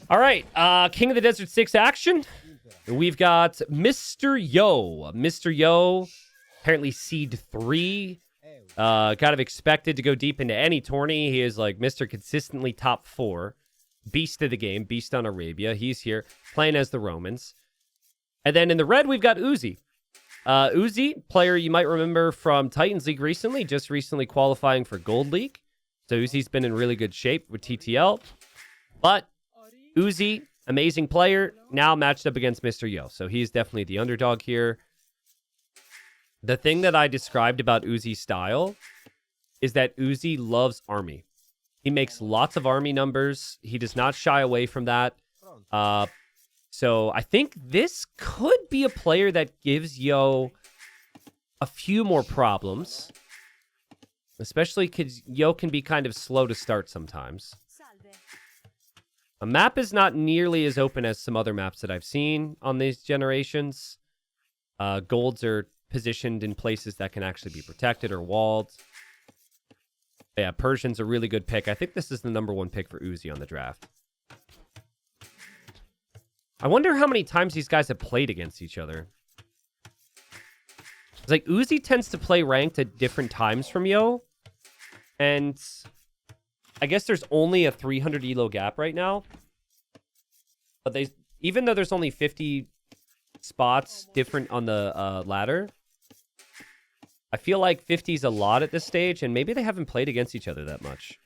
All right, King of the Desert 6 action. We've got Mr. Yo. Mr. Yo, apparently seed 3. Kind of expected to go deep into any tourney. He is like Mr. Consistently top 4. Beast of the game, Beast on Arabia. He's here playing as the Romans. And then in the red, we've got Uzzi. Uzzi, player you might remember from Titans League recently, just recently qualifying for Gold League. So Uzzi's been in really good shape with TTL. But Uzzi, amazing player, now matched up against Mr. Yo. So he's definitely the underdog here. The thing that I described about Uzzi's style is that Uzzi loves army. He makes lots of army numbers. He does not shy away from that. So I think this could be a player that gives Yo a few more problems. Especially because Yo can be kind of slow to start sometimes. A map is not nearly as open as some other maps that I've seen on these generations. Golds are positioned in places that can actually be protected or walled. Yeah, Persian's a really good pick. I think this is the #1 pick for Uzzi on the draft. I wonder how many times these guys have played against each other. It's like Uzzi tends to play ranked at different times from Yo. And I guess there's only a 300 elo gap right now. But even though there's only 50 spots different on the ladder, I feel like 50 is a lot at this stage, and maybe they haven't played against each other that much.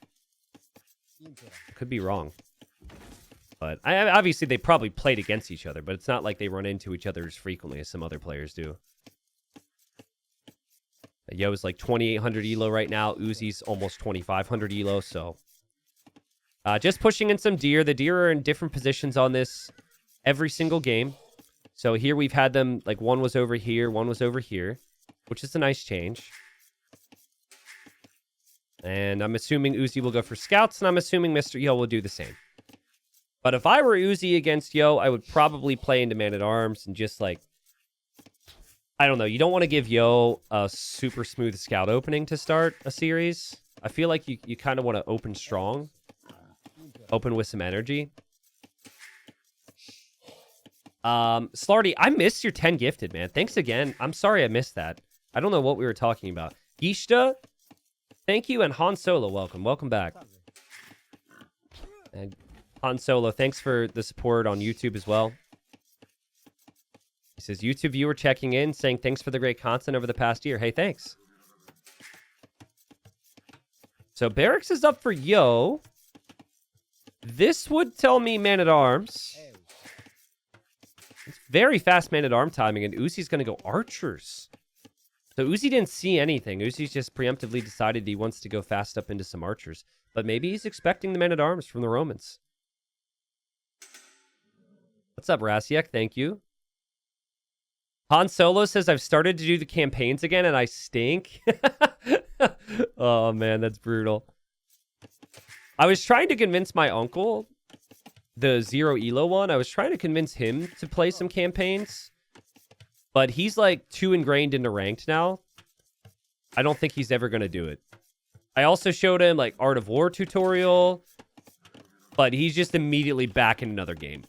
Could be wrong. But obviously they probably played against each other, but it's not like they run into each other as frequently as some other players do. Yo's like 2,800 elo right now. Uzzi's almost 2,500 elo, so... just pushing in some deer. The deer are in different positions on this every single game. So here we've had them, like one was over here, one was over here, which is a nice change. And I'm assuming Uzzi will go for scouts, and I'm assuming Mr. Yo will do the same. But if I were Uzzi against Yo, I would probably play into Man-at-Arms and just like... I don't know. You don't want to give Yo a super smooth scout opening to start a series. I feel like you kind of want to open strong. Open with some energy. Slarty, I missed your 10 gifted, man. Thanks again. I'm sorry I missed that. I don't know what we were talking about. Gishta, thank you. And Han Solo, welcome. Welcome back. And Han Solo, thanks for the support on YouTube as well. He says, YouTube viewer checking in, saying thanks for the great content over the past year. Hey, thanks. So Barracks is up for Yo. This would tell me Man-at-Arms. It's very fast Man-at-Arm timing, and Uzzi's going to go Archers. So Uzzi didn't see anything. Uzzi's just preemptively decided he wants to go fast up into some Archers. But maybe he's expecting the Man-at-Arms from the Romans. What's up, Rasiak? Thank you. Han Solo says, I've started to do the campaigns again, and I stink. Oh, man, that's brutal. I was trying to convince my uncle, the 0 elo one, I was trying to convince him to play some campaigns. But he's, like, too ingrained into ranked now. I don't think he's ever going to do it. I also showed him, like, Art of War tutorial. But he's just immediately back in another game.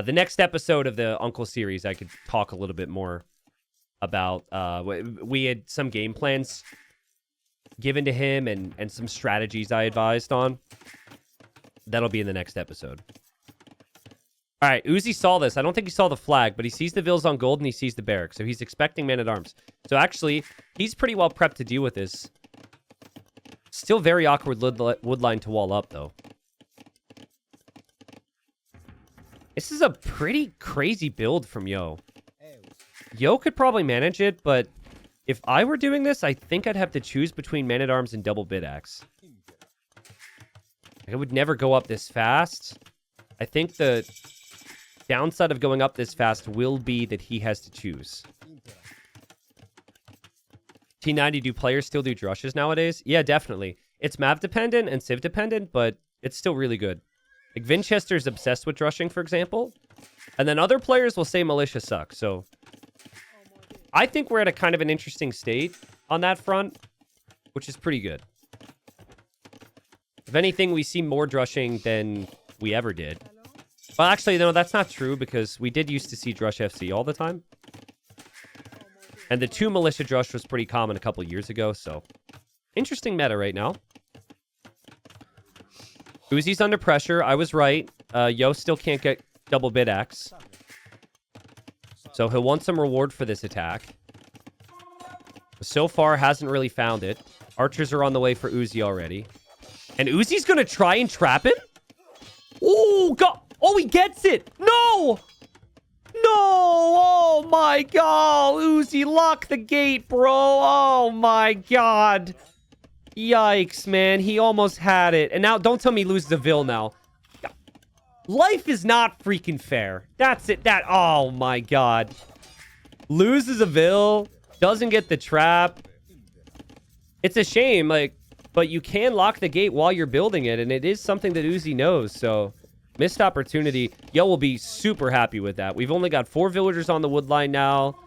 The next episode of the Uncle series, I could talk a little bit more about. We had some game plans given to him and some strategies I advised on. That'll be in the next episode. All right, Uzzi saw this. I don't think he saw the flag, but he sees the Vills on gold and he sees the barrack. So he's expecting Man-at-Arms. So actually, he's pretty well prepped to deal with this. Still very awkward wood line to wall up, though. This is a pretty crazy build from Yo. Yo could probably manage it, but if I were doing this, I think I'd have to choose between Man-at-Arms and double bid-axe. I would never go up this fast. I think the downside of going up this fast will be that he has to choose. T90, do players still do drushes nowadays? Yeah, definitely. It's map dependent and civ dependent, but it's still really good. Like, Vinchester's obsessed with drushing, for example. And then other players will say militia sucks. So I think we're at a kind of an interesting state on that front, which is pretty good. If anything, we see more drushing than we ever did. Well, actually, no, that's not true because we did used to see drush FC all the time. And the 2 militia drush was pretty common a couple years ago, so... Interesting meta right now. Uzzi's under pressure. I was right. Yo still can't get double bid X. So he'll want some reward for this attack. So far, hasn't really found it. Archers are on the way for Uzzi already. And Uzzi's gonna try and trap him? Oh, God! Oh, he gets it! No! No! Oh, my God! Uzzi, lock the gate, bro! Oh, my God! Yikes, man. He almost had it. And now, don't tell me he loses a Vil now. Life is not freaking fair. That's it. Oh, my God. Loses a Vil. Doesn't get the trap. It's a shame, like, but you can lock the gate while you're building it, and it is something that Uzzi knows, so... Missed opportunity. Yo will be super happy with that. We've only got 4 villagers on the wood line now.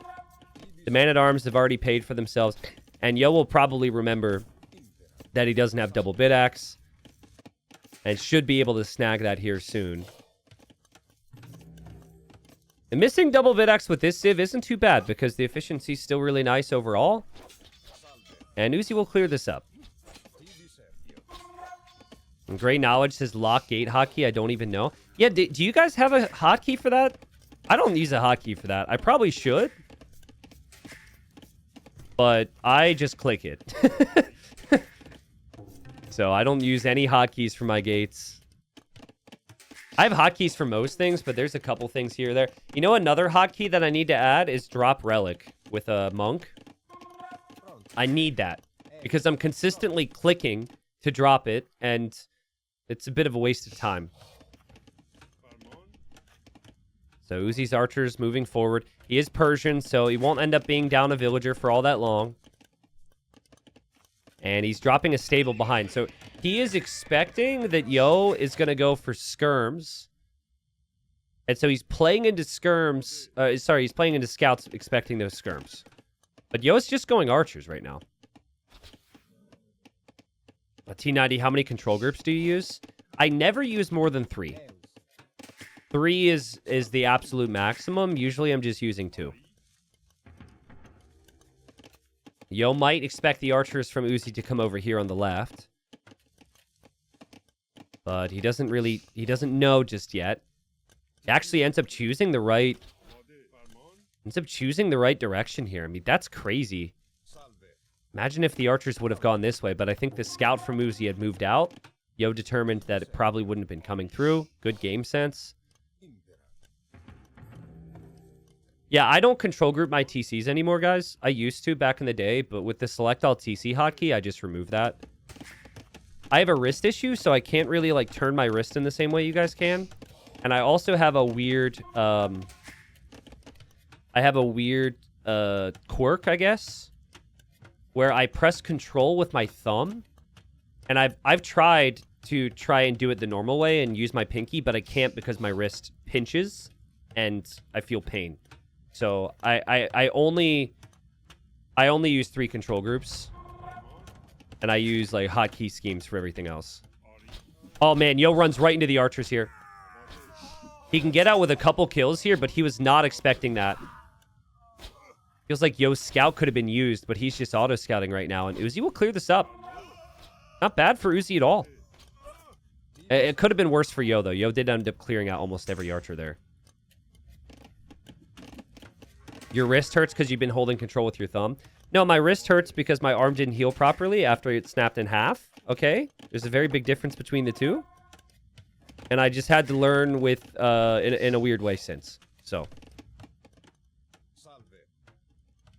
The man-at-arms have already paid for themselves. And Yo will probably remember that he doesn't have double bid axe. And should be able to snag that here soon. And missing double bid axe with this civ isn't too bad because the efficiency is still really nice overall. And Uzzi will clear this up. And Great Knowledge says lock gate hotkey. I don't even know. Yeah, do you guys have a hotkey for that? I don't use a hotkey for that. I probably should. But I just click it. So I don't use any hotkeys for my gates. I have hotkeys for most things, but there's a couple things here or there. You know, another hotkey that I need to add is drop relic with a monk. I need that because I'm consistently clicking to drop it, and it's a bit of a waste of time. So Uzzi's archers moving forward. He is Persian, so he won't end up being down a villager for all that long. And he's dropping a stable behind. So he is expecting that Yo is going to go for skirms. And so he's playing into skirms. He's playing into scouts expecting those skirms. But Yo's just going archers right now. T90, how many control groups do you use? I never use more than 3. 3 is the absolute maximum. Usually I'm just using 2. Yo might expect the archers from Uzzi to come over here on the left. But he doesn't know just yet. He actually ends up choosing the right direction here. I mean, that's crazy. Imagine if the archers would have gone this way, but I think the scout from Uzzi had moved out. Yo determined that it probably wouldn't have been coming through. Good game sense. Yeah, I don't control group my TCs anymore, guys. I used to back in the day, but with the select all TC hotkey, I just removed that. I have a wrist issue, so I can't really like turn my wrist in the same way you guys can. And I also have a weird quirk, I guess, where I press control with my thumb. And I've tried to and do it the normal way and use my pinky, but I can't because my wrist pinches and I feel pain. So I only use 3 control groups, and I use like hotkey schemes for everything else. Oh man, Yo runs right into the archers here. He can get out with a couple kills here, but he was not expecting that. Feels like Yo's scout could have been used, but he's just auto scouting right now, and Uzzi will clear this up. Not bad for Uzzi at all. It could have been worse for Yo though. Yo did end up clearing out almost every archer there. Your wrist hurts because you've been holding control with your thumb. No, my wrist hurts because my arm didn't heal properly after it snapped in half. Okay? There's a very big difference between the two. And I just had to learn with in a weird way since. So.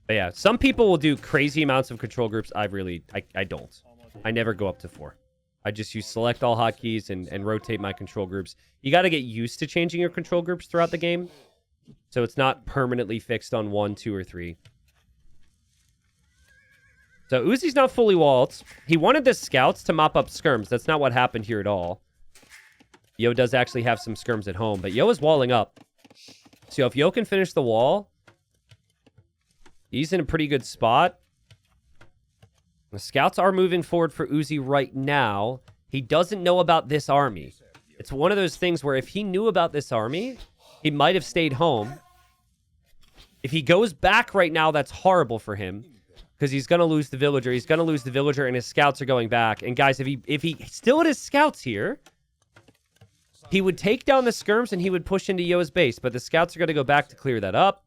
But yeah, some people will do crazy amounts of control groups. I don't. I never go up to 4. I just use select all hotkeys and rotate my control groups. You got to get used to changing your control groups throughout the game. So it's not permanently fixed on 1, 2, or 3. So Uzzi's not fully walled. He wanted the scouts to mop up skirms. That's not what happened here at all. Yo does actually have some skirms at home, but Yo is walling up. So if Yo can finish the wall, he's in a pretty good spot. The scouts are moving forward for Uzzi right now. He doesn't know about this army. It's one of those things where if he knew about this army, he might have stayed home. If he goes back right now, that's horrible for him because he's going to lose the villager. He's going to lose the villager, and his scouts are going back. And guys, if he still had his scouts here, he would take down the skirms and he would push into Yo's base. But the scouts are going to go back to clear that up.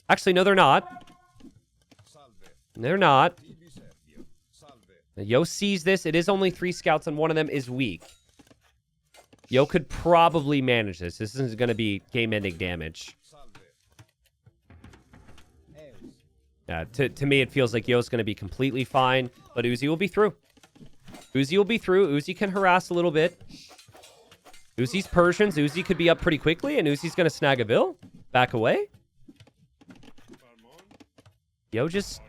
Actually, no, they're not. They're not. Yo sees this. It is only 3 scouts, and one of them is weak. Yo could probably manage this. This isn't going to be game-ending damage. To me, it feels like Yo's going to be completely fine, but Uzzi will be through. Uzzi will be through. Uzzi can harass a little bit. Uzzi's Persians. Uzzi could be up pretty quickly, and Uzzi's going to snag a bill. Back away. Yo just...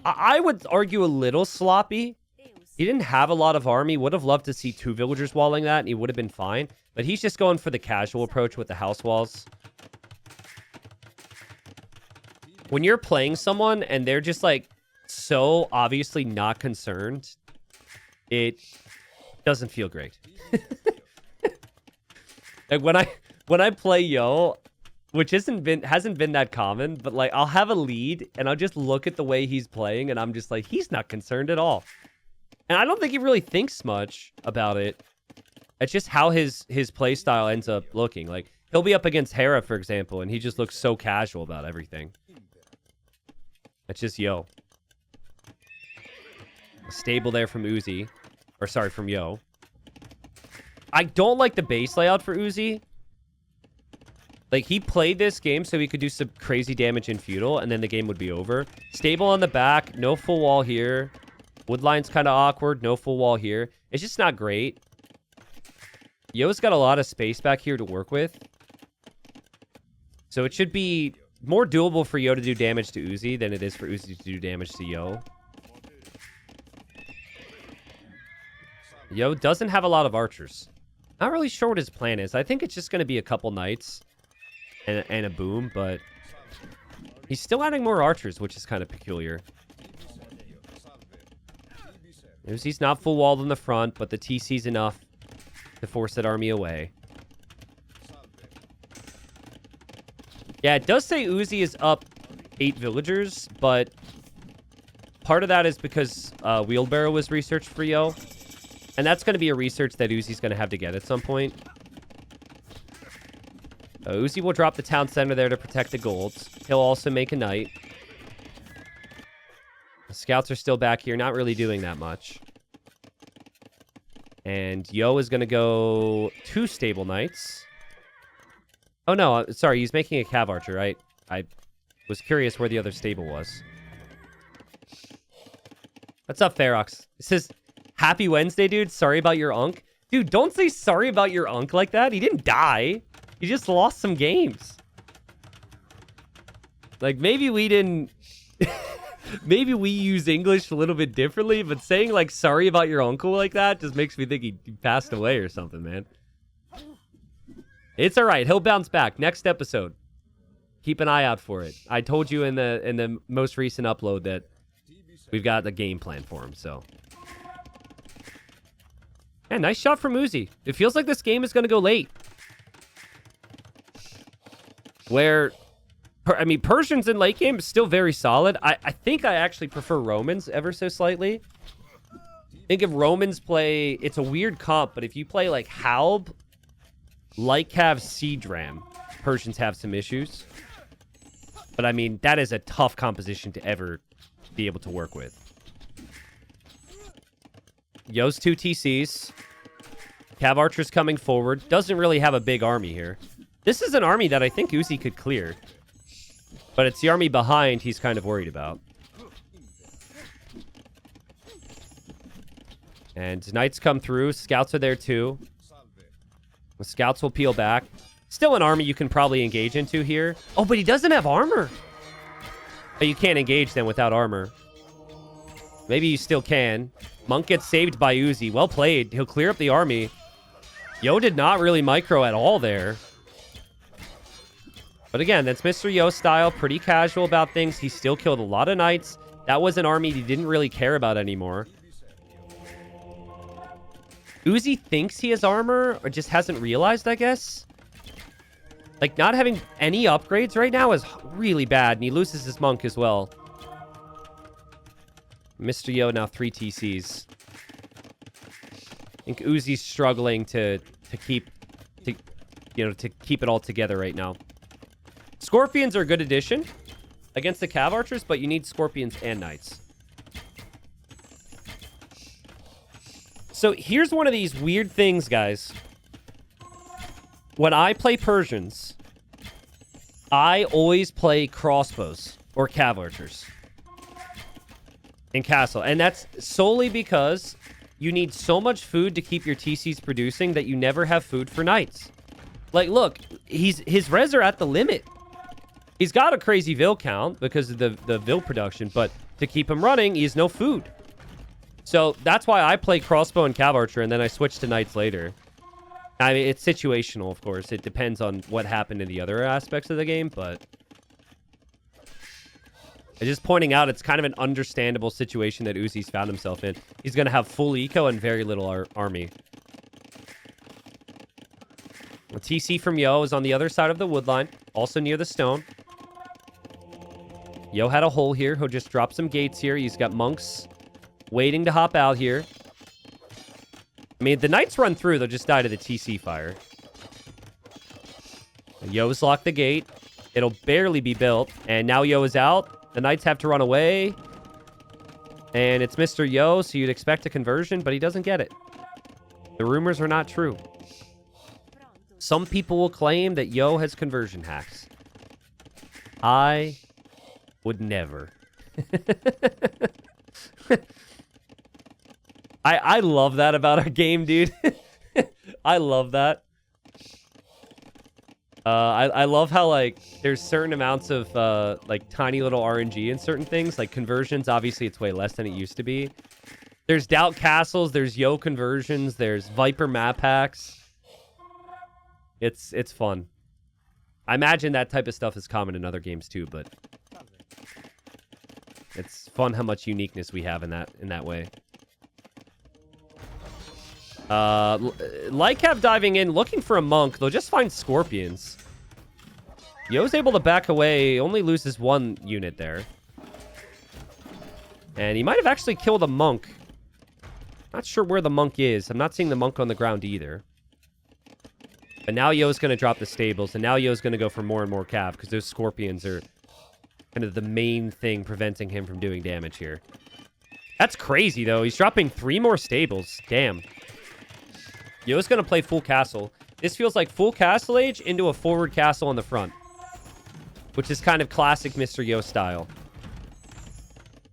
I would argue a little sloppy. He didn't have a lot of army. Would have loved to see 2 villagers walling that, and he would have been fine. But he's just going for the casual approach with the house walls. When you're playing someone and they're just like so obviously not concerned, it doesn't feel great. Like when I play Yo, which hasn't been that common, but like I'll have a lead and I'll just look at the way he's playing and I'm just like, he's not concerned at all. And I don't think he really thinks much about it. It's just how his play style ends up looking. Like he'll be up against Hera, for example, and he just looks so casual about everything. It's just Yo. A stable there from Uzzi. Or sorry, from Yo. I don't like the base layout for Uzzi. Like, he played this game so he could do some crazy damage in Feudal, and then the game would be over. Stable on the back. No full wall here. Woodline's kind of awkward. No full wall here. It's just not great. Yo's got a lot of space back here to work with. So it should be more doable for Yo to do damage to Uzzi than it is for Uzzi to do damage to Yo. Yo doesn't have a lot of archers. Not really sure what his plan is. I think it's just going to be a couple knights and a boom, but he's still adding more archers, which is kind of peculiar. Uzzi's not full walled in the front, but the TC's enough to force that army away. Yeah, it does say Uzzi is up 8 villagers, but part of that is because Wheelbarrow was researched for Yo. And that's going to be a research that Uzzi's going to have to get at some point. Uzzi will drop the town center there to protect the golds. He'll also make a knight. The scouts are still back here, not really doing that much. And Yo is going to go 2 stable knights. Oh, no. Sorry, he's making a cav archer, right? I was curious where the other stable was. What's up, Ferox? It says, happy Wednesday, dude. Sorry about your unk. Dude, don't say sorry about your unk like that. He didn't die. He just lost some games. Like, maybe we didn't... maybe we use English a little bit differently, but saying, like, sorry about your uncle like that just makes me think he passed away or something, man. It's all right. He'll bounce back. Next episode. Keep an eye out for it. I told you in the most recent upload that we've got the game plan for him, so... Yeah, nice shot from Uzzi. It feels like this game is going to go late. Where, I mean, Persians in late game is still very solid. I think I actually prefer Romans ever so slightly. I think if Romans play, it's a weird comp, but if you play like Halb, like have Siege Ram, Persians have some issues. But I mean, that is a tough composition to ever be able to work with. Yo's 2 TCs. Cav Archer's coming forward. Doesn't really have a big army here. This is an army that I think Uzzi could clear. But it's the army behind he's kind of worried about. And knights come through. Scouts are there too. The scouts will peel back. Still an army you can probably engage into here. Oh, but he doesn't have armor. But you can't engage them without armor. Maybe you still can. Monk gets saved by Uzzi. Well played. He'll clear up the army. Yo did not really micro at all there. But again, that's Mr. Yo style. Pretty casual about things. He still killed a lot of knights. That was an army he didn't really care about anymore. Uzzi thinks he has armor or just hasn't realized, I guess. Like, not having any upgrades right now is really bad, and he loses his monk as well. Mr. Yo now 3 TCs. I think Uzzi's struggling to keep it all together right now. Scorpions are a good addition against the Cav Archers, but you need Scorpions and Knights. So here's one of these weird things, guys. When I play Persians, I always play crossbows or Cav Archers in Castle. And that's solely because you need so much food to keep your TCs producing that you never have food for Knights. Like, look, his res are at the limit. He's got a crazy Vil count because of the Vil production, but to keep him running, he has no food. So that's why I play crossbow and Cav Archer, and then I switch to Knights later. I mean, it's situational, of course. It depends on what happened in the other aspects of the game, but I'm just pointing out it's kind of an understandable situation that Uzzi's found himself in. He's going to have full eco and very little army. The TC from Yo is on the other side of the wood line, also near the stone. Yo had a hole here. He'll just drop some gates here. He's got monks waiting to hop out here. I mean, the Knights run through. They'll just die to the TC fire. Yo's locked the gate. It'll barely be built. And now Yo is out. The Knights have to run away. And it's Mr. Yo, so you'd expect a conversion, but he doesn't get it. The rumors are not true. Some people will claim that Yo has conversion hacks. I would never. I love that about our game, dude. I love that. I love how, like, there's certain amounts of, like, tiny little RNG in certain things. Like, conversions, obviously, it's way less than it used to be. There's Doubt Castles, there's Yo conversions, there's Viper map hacks. It's fun. I imagine that type of stuff is common in other games, too, but it's fun how much uniqueness we have in that way. Lycav diving in, looking for a monk. They'll just find scorpions. Yo's able to back away, only loses 1 unit there. And he might have actually killed a monk. Not sure where the monk is. I'm not seeing the monk on the ground either. But now Yo's going to drop the stables, and now Yo's going to go for more and more cav, because those scorpions are kind of the main thing preventing him from doing damage here. That's crazy, though. He's dropping 3 more stables. Damn. Yo's going to play full castle. This feels like full castle age into a forward castle on the front, which is kind of classic Mr. Yo style.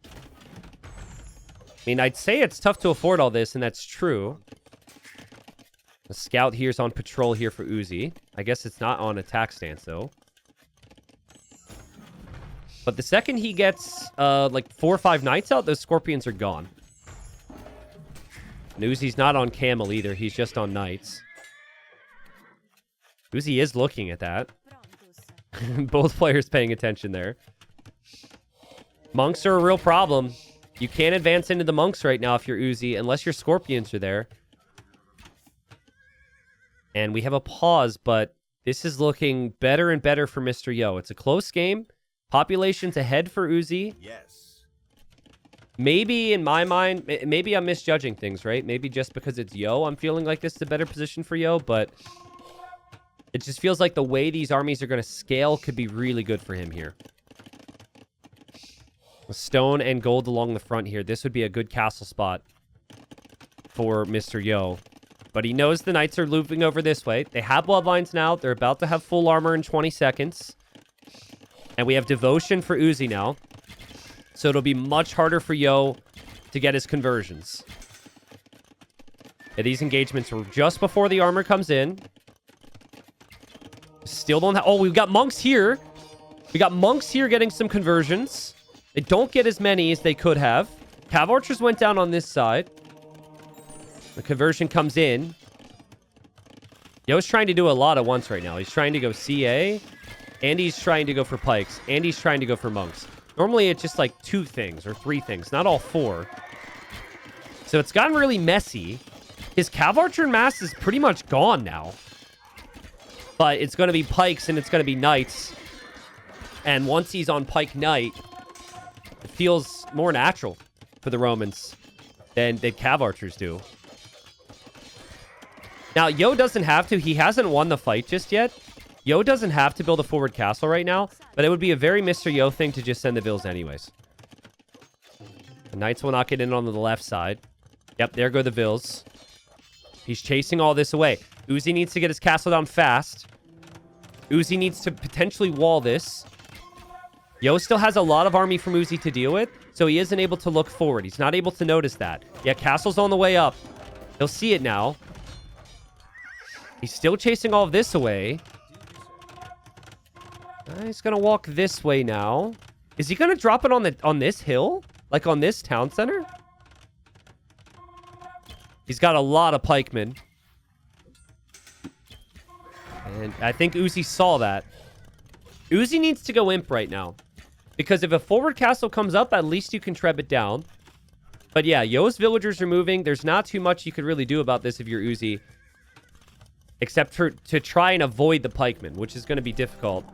I mean, I'd say it's tough to afford all this, and that's true. The scout here's on patrol here for Uzzi. I guess it's not on attack stance, though. But the second he gets, like, 4 or 5 knights out, those scorpions are gone. And Uzzi's not on camel either. He's just on knights. Uzzi is looking at that. Both players paying attention there. Monks are a real problem. You can't advance into the monks right now if you're Uzzi, unless your scorpions are there. And we have a pause, but this is looking better and better for Mr. Yo. It's a close game. Population's ahead for Uzzi. Yes. Maybe, in my mind, maybe I'm misjudging things, right? Maybe just because it's Yo, I'm feeling like this is a better position for Yo, but it just feels like the way these armies are going to scale could be really good for him here. Stone and gold along the front here. This would be a good castle spot for Mr. Yo. But he knows the knights are looping over this way. They have bloodlines now. They're about to have full armor in 20 seconds. And we have devotion for Uzzi now. So it'll be much harder for Yo to get his conversions. And these engagements were just before the armor comes in. Still don't have... Oh, we've got monks here. We got monks here getting some conversions. They don't get as many as they could have. Cav archers went down on this side. The conversion comes in. Yo's trying to do a lot at once right now. He's trying to go CA, and he's trying to go for pikes, and he's trying to go for monks. Normally, it's just like 2 things or 3 things, not all 4. So it's gotten really messy. His Cav Archer mass is pretty much gone now. But it's going to be pikes and it's going to be knights. And once he's on pike knight, it feels more natural for the Romans than Cav Archers do. Now, Yo doesn't have to. He hasn't won the fight just yet. Yo doesn't have to build a forward castle right now, but it would be a very Mr. Yo thing to just send the Vills anyways. The Knights will not get in on the left side. Yep, there go the Vills. He's chasing all this away. Uzzi needs to get his castle down fast. Uzzi needs to potentially wall this. Yo still has a lot of army from Uzzi to deal with, so he isn't able to look forward. He's not able to notice that. Yeah, castle's on the way up. He'll see it now. He's still chasing all of this away. He's gonna walk this way now. Is he gonna drop it on this hill? Like on this town center? He's got a lot of pikemen. And I think Uzzi saw that. Uzzi needs to go imp right now. Because if a forward castle comes up, at least you can treb it down. But yeah, Yo's villagers are moving. There's not too much you could really do about this if you're Uzzi. Except to try and avoid the pikemen, which is going to be difficult.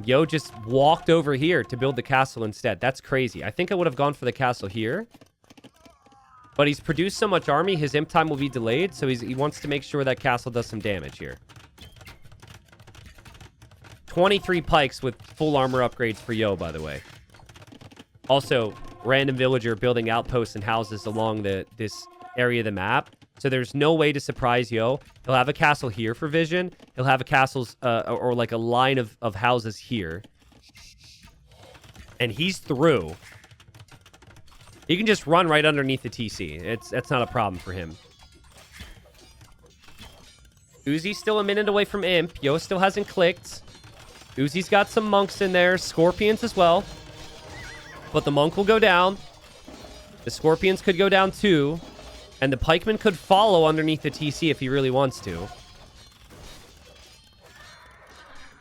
Yo just walked over here to build the castle instead. That's crazy. I think I would have gone for the castle here. But he's produced so much army, his imp time will be delayed. So he wants to make sure that castle does some damage here. 23 pikes with full armor upgrades for Yo, by the way. Also, random villager building outposts and houses along this area of the map. So there's no way to surprise Yo. He'll have a castle here for vision. He'll have a castle's, or like a line of houses here. And he's through. He can just run right underneath the TC. That's not a problem for him. Uzzi's still a minute away from Imp. Yo still hasn't clicked. Uzzi's got some monks in there. Scorpions as well. But the monk will go down. The scorpions could go down too. And the pikeman could follow underneath the TC if he really wants to.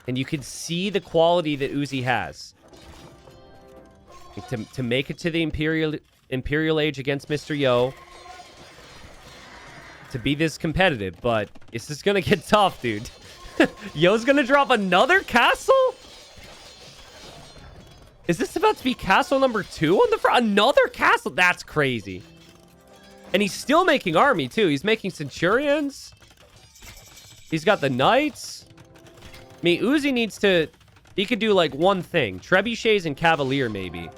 And you can see the quality that Uzzi has. To make it to the Imperial Age against Mr. Yo. To be this competitive, but this is going to get tough, dude. Yo's going to drop another castle? Is this about to be castle number 2 on the front? Another castle? That's crazy. And he's still making army, too. He's making centurions. He's got the knights. I mean, Uzzi needs to... He could do, like, one thing. Trebuchets and Cavalier, maybe.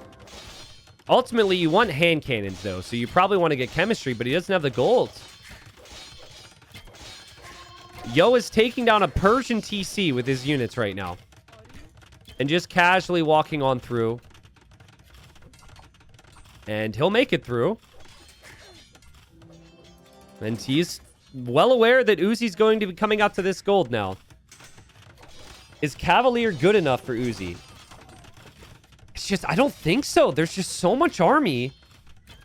Ultimately, you want hand cannons, though. So you probably want to get chemistry, but he doesn't have the gold. Yo is taking down a Persian TC with his units right now. And just casually walking on through. And he'll make it through. And he's well aware that Uzzi's going to be coming out to this gold now. Is Cavalier good enough for Uzzi? It's just, I don't think so. There's just so much army.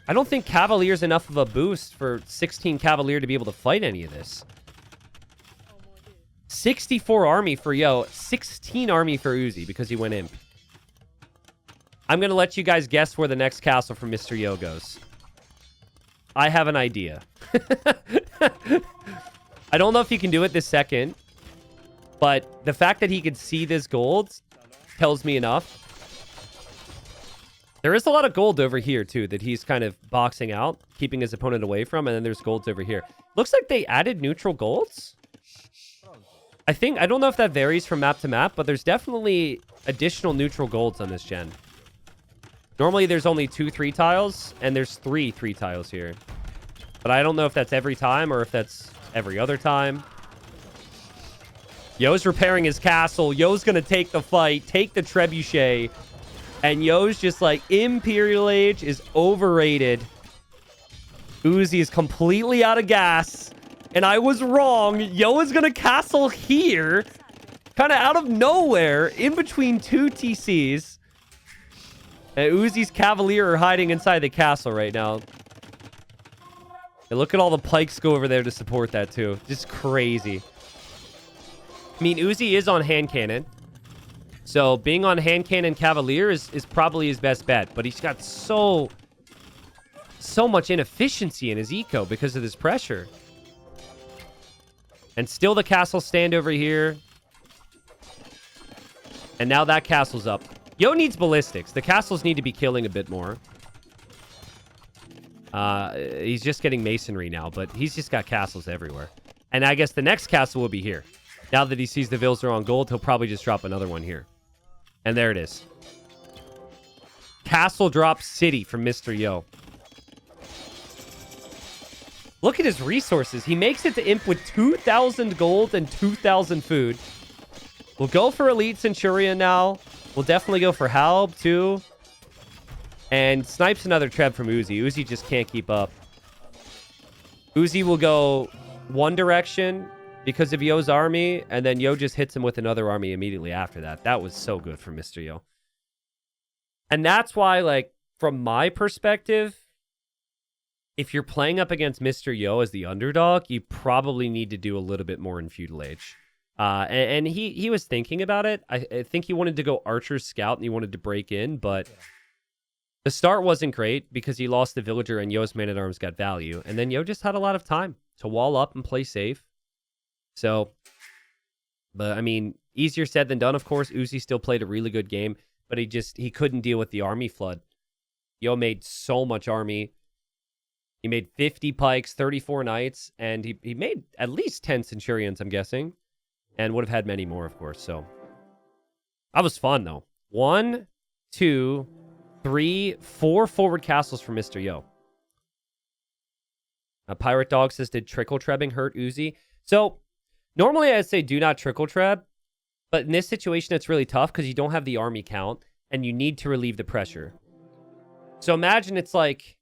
I don't think Cavalier's enough of a boost for 16 Cavalier to be able to fight any of this. 64 army for Yo, 16 army for Uzzi because he went imp. I'm going to let you guys guess where the next castle from Mr. Yo goes. I have an idea. I don't know if he can do it this second, but the fact that he could see this gold tells me enough. There is a lot of gold over here, too, that he's kind of boxing out, keeping his opponent away from, and then there's golds over here. Looks like they added neutral golds. I don't know if that varies from map to map, but there's definitely additional neutral golds on this gen. Normally, there's only 2 3 tiles, and there's 3 3 tiles here. But I don't know if that's every time or if that's every other time. Yo's repairing his castle. Yo's going to take the fight, take the trebuchet. And Yo's just like, Imperial Age is overrated. Uzzi is completely out of gas. And I was wrong. Yo is going to castle here. Kind of out of nowhere. In between 2 TCs. And Uzzi's Cavalier are hiding inside the castle right now. And look at all the pikes go over there to support that too. Just crazy. I mean, Uzzi is on hand cannon. So being on hand cannon Cavalier is probably his best bet. But he's got so so much inefficiency in his eco because of this pressure. And still the castles stand over here. And now that castle's up. Yo needs ballistics. The castles need to be killing a bit more. He's just getting masonry now, but he's just got castles everywhere. And I guess the next castle will be here. Now that he sees the vills are on gold, he'll probably just drop another one here. And there it is. Castle drop city from Mr. Yo. Look at his resources. He makes it to Imp with 2,000 gold and 2,000 food. We'll go for Elite Centurion now. We'll definitely go for Halb, too. And snipes another Treb from Uzzi. Uzzi just can't keep up. Uzzi will go one direction because of Yo's army, and then Yo just hits him with another army immediately after that. That was so good for Mr. Yo. And that's why, like, from my perspective, if you're playing up against Mr. Yo as the underdog, you probably need to do a little bit more in Feudal Age. And he was thinking about it. I think he wanted to go Archer's Scout and he wanted to break in, but the start wasn't great because he lost the Villager and Yo's Man-at-Arms got value. And then Yo just had a lot of time to wall up and play safe. So, but I mean, easier said than done, of course. Uzzi still played a really good game, but he couldn't deal with the army flood. Yo made so much army. He made 50 pikes, 34 knights, and he made at least 10 centurions, I'm guessing. And would have had many more, of course. So that was fun, though. 1, 2, 3, 4 forward castles for Mr. Yo. Pirate Dog says, did trickle trebbing hurt Uzzi? So normally I'd say do not trickle treb. But in this situation, it's really tough because you don't have the army count and you need to relieve the pressure. So imagine it's like...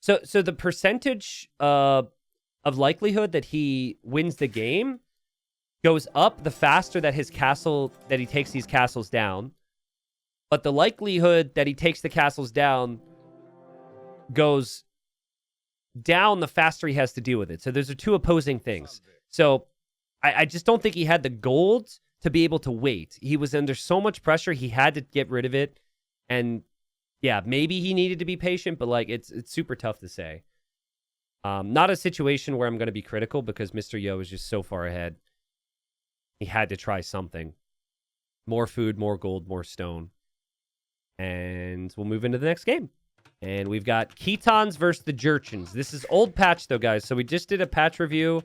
So the percentage of likelihood that he wins the game goes up the faster that he takes these castles down. But the likelihood that he takes the castles down goes down the faster he has to deal with it. So those are two opposing things. So I just don't think he had the gold to be able to wait. He was under so much pressure, he had to get rid of it. And yeah, maybe he needed to be patient, but like it's super tough to say. Not a situation where I'm going to be critical because Mr. Yo is just so far ahead. He had to try something. More food, more gold, more stone. And we'll move into the next game. And we've got Khitans versus the Jurchens. This is old patch though, guys. So we just did a patch review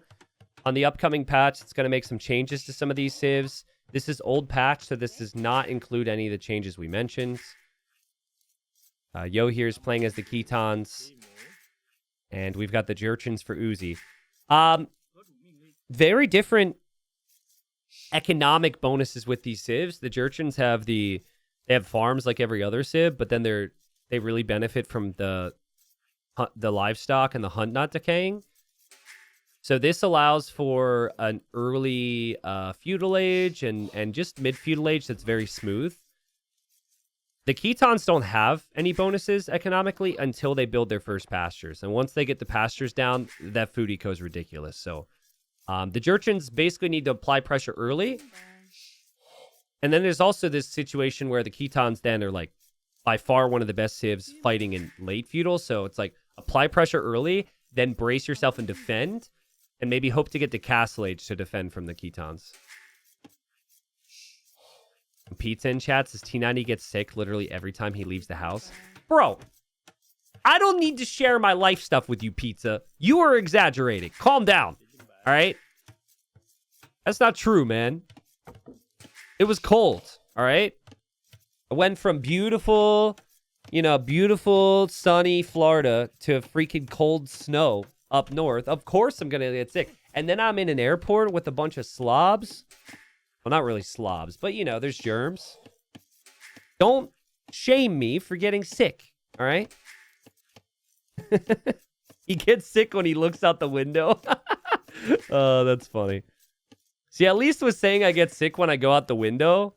on the upcoming patch. It's going to make some changes to some of these civs. This is old patch, so this does not include any of the changes we mentioned. Yo here is playing as the Khitans. And we've got the Jurchens for Uzzi. Very different economic bonuses with these civs. The Jurchens have they have farms like every other civ, but then they really benefit from the livestock and the hunt not decaying. So this allows for an early feudal age and just mid-feudal age that's very smooth. The Khitans don't have any bonuses economically until they build their first pastures. And once they get the pastures down, that food eco is ridiculous. So the Jurchens basically need to apply pressure early. And then there's also this situation where the Khitans then are like by far one of the best civs fighting in late feudal. So it's like apply pressure early, then brace yourself and defend, and maybe hope to get to Castle Age to defend from the Khitans. Pizza in chat says T90 gets sick literally every time he leaves the house. Bro, I don't need to share my life stuff with you, Pizza. You are exaggerating. Calm down. All right? That's not true, man. It was cold. All right? I went from beautiful, beautiful, sunny Florida to freaking cold snow up north. Of course I'm going to get sick. And then I'm in an airport with a bunch of slobs. Well, not really slobs, but, there's germs. Don't shame me for getting sick, all right? He gets sick when he looks out the window. Oh, that's funny. See, at least with saying I get sick when I go out the window,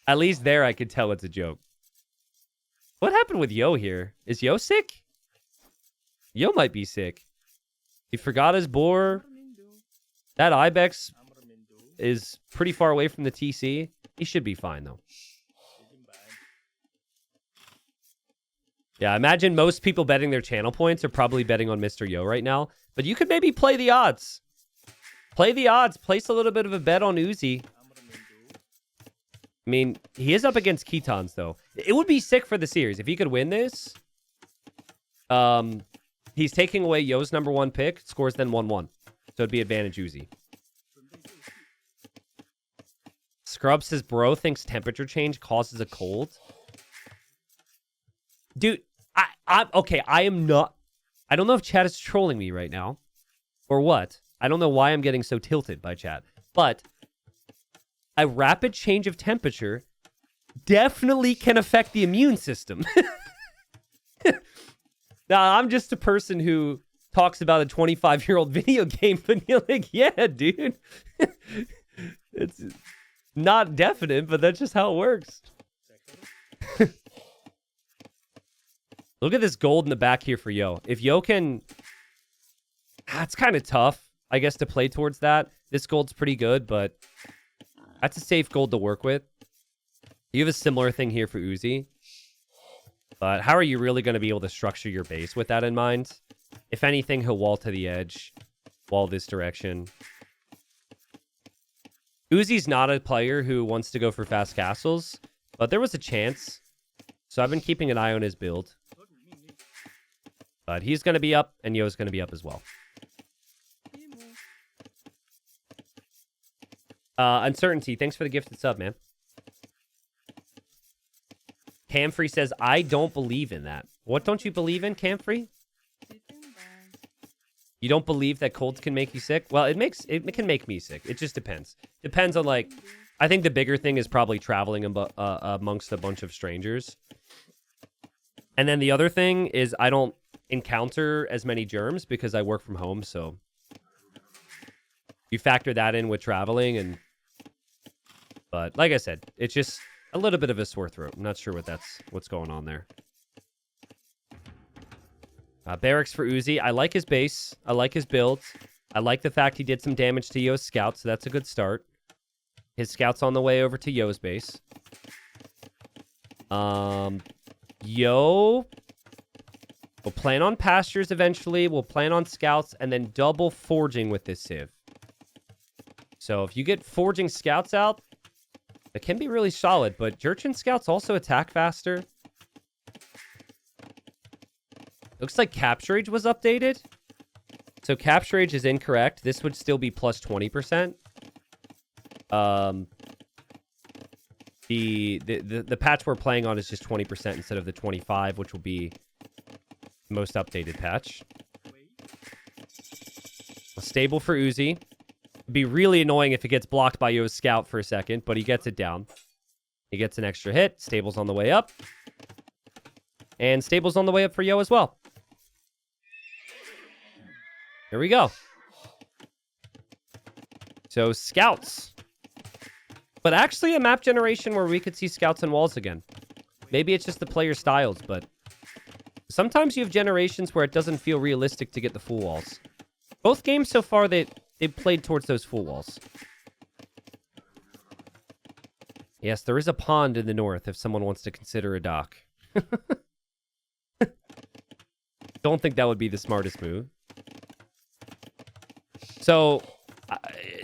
at least there I could tell it's a joke. What happened with Yo here? Is Yo sick? Yo might be sick. He forgot his boar. That Ibex is pretty far away from the TC. He should be fine, though. Yeah, I imagine most people betting their channel points are probably betting on Mr. Yo right now. But you could maybe play the odds. Play the odds. Place a little bit of a bet on Uzzi. I mean, he is up against Khitans, though. It would be sick for the series. If he could win this, he's taking away Yo's #1 pick. Scores then 1-1. So it'd be advantage Uzzi. Scrub says, bro thinks temperature change causes a cold. Dude, okay, I am not... I don't know if chat is trolling me right now. Or what. I don't know why I'm getting so tilted by chat. But a rapid change of temperature definitely can affect the immune system. Now, I'm just a person who talks about a 25-year-old video game, but you're like, yeah, dude. It's not definite, but that's just how it works. Look at this gold in the back here for Yo. If Yo can... it's kind of tough, I guess, to play towards that. This gold's pretty good, but that's a safe gold to work with. You have a similar thing here for Uzzi. But how are you really going to be able to structure your base with that in mind? If anything, he'll wall to the edge. Wall this direction. Uzzi's not a player who wants to go for fast castles, but there was a chance. So I've been keeping an eye on his build. But he's going to be up, and Yo's going to be up as well. Uncertainty, thanks for the gifted sub, man. Camfrey says, I don't believe in that. What don't you believe in, Camfrey? You don't believe that colds can make you sick? Well, it can make me sick. It just depends. Depends on, like... I think the bigger thing is probably traveling amongst a bunch of strangers. And then the other thing is I don't encounter as many germs because I work from home, so... You factor that in with traveling, and... But, like I said, it's just... a little bit of a sore throat. I'm not sure what's going on there. Barracks for Uzzi. I like his base. I like his build. I like the fact he did some damage to Yo's scout, so that's a good start. His scout's on the way over to Yo's base. Yo will plan on pastures eventually. We'll plan on scouts and then double forging with this civ. So if you get forging scouts out, it can be really solid, but Jurchens scouts also attack faster. Looks like capture age was updated. So capture age is incorrect. This would still be plus 20%. The patch we're playing on is just 20% instead of the 25, which will be the most updated patch. A stable for Uzzi. It'd be really annoying if it gets blocked by Yo's scout for a second, but he gets it down. He gets an extra hit. Stable's on the way up. And stable's on the way up for Yo as well. Here we go. So, scouts. But actually a map generation where we could see scouts and walls again. Maybe it's just the player styles, but... sometimes you have generations where it doesn't feel realistic to get the full walls. Both games so far, they played towards those full walls. Yes, there is a pond in the north if someone wants to consider a dock. Don't think that would be the smartest move. So,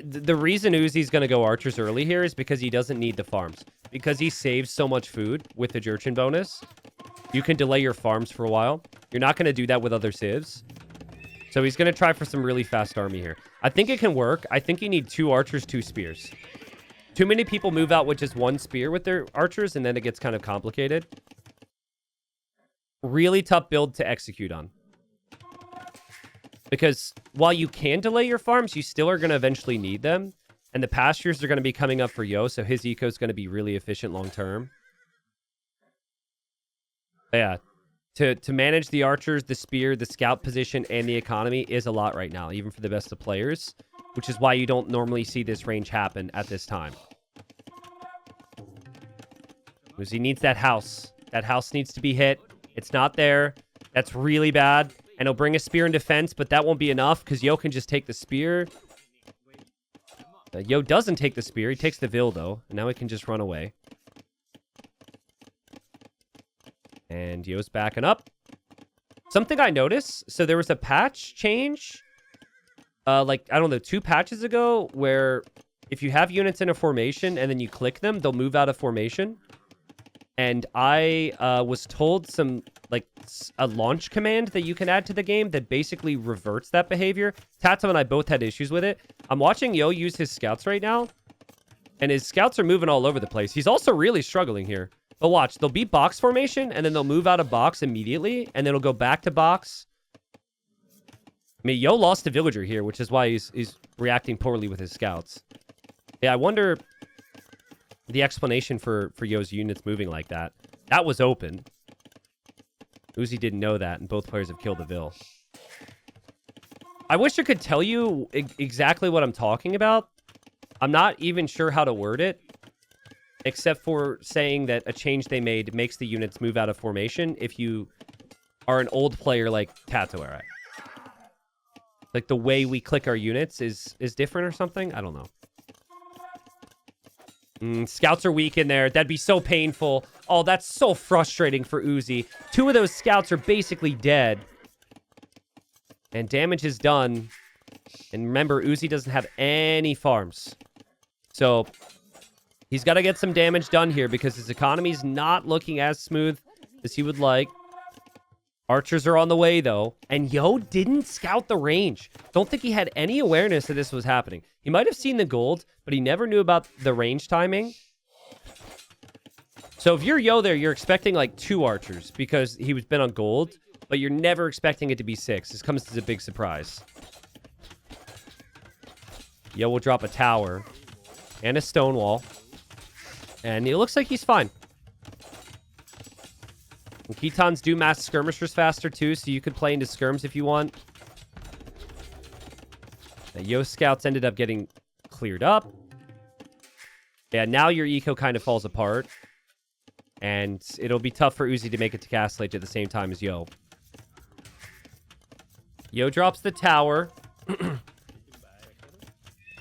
the reason Uzzi's going to go archers early here is because he doesn't need the farms. Because he saves so much food with the Jurchen bonus, you can delay your farms for a while. You're not going to do that with other civs. So he's going to try for some really fast army here. I think it can work. I think you need 2 archers, 2 spears. Too many people move out with just 1 spear with their archers, and then it gets kind of complicated. Really tough build to execute on. Because while you can delay your farms, you still are going to eventually need them. And the pastures are going to be coming up for Yo, so his eco is going to be really efficient long term. But yeah. To manage the archers, the spear, the scout position, and the economy is a lot right now, even for the best of players, which is why you don't normally see this range happen at this time. Because he needs that house. That house needs to be hit. It's not there. That's really bad. And he'll bring a spear in defense, but that won't be enough because Yo can just take the spear. Yo doesn't take the spear. He takes the Vil, though. And now he can just run away. And Yo's backing up. Something I noticed, so there was a patch change, like, I don't know, 2 patches ago, where if you have units in a formation and then you click them, they'll move out of formation. And I was told a launch command that you can add to the game that basically reverts that behavior. Tato and I both had issues with it. I'm watching Yo use his scouts right now, and his scouts are moving all over the place. He's also really struggling here. But watch, they'll be box formation, and then they'll move out of box immediately, and then it'll go back to box. I mean, Yo lost a villager here, which is why he's reacting poorly with his scouts. Yeah, I wonder the explanation for Yo's units moving like that. That was open. Uzzi didn't know that, and both players have killed the Vil. I wish I could tell you exactly what I'm talking about. I'm not even sure how to word it, except for saying that a change they made makes the units move out of formation if you are an old player like Tato era. Like, the way we click our units is different or something? I don't know. Scouts are weak in there. That'd be so painful. Oh, that's so frustrating for Uzzi. 2 of those scouts are basically dead. And damage is done. And remember, Uzzi doesn't have any farms. So he's got to get some damage done here because his economy's not looking as smooth as he would like. Archers are on the way, though. And Yo didn't scout the range. Don't think he had any awareness that this was happening. He might have seen the gold, but he never knew about the range timing. So if you're Yo there, you're expecting like 2 archers because he was been on gold, but you're never expecting it to be 6. This comes as a big surprise. Yo will drop a tower and a stone wall. And it looks like he's fine. And Khitans do mass skirmishers faster too, so you could play into skirms if you want. The Yo scouts ended up getting cleared up. Yeah, now your eco kind of falls apart. And it'll be tough for Uzzi to make it to Castle Age at the same time as Yo. Yo drops the tower.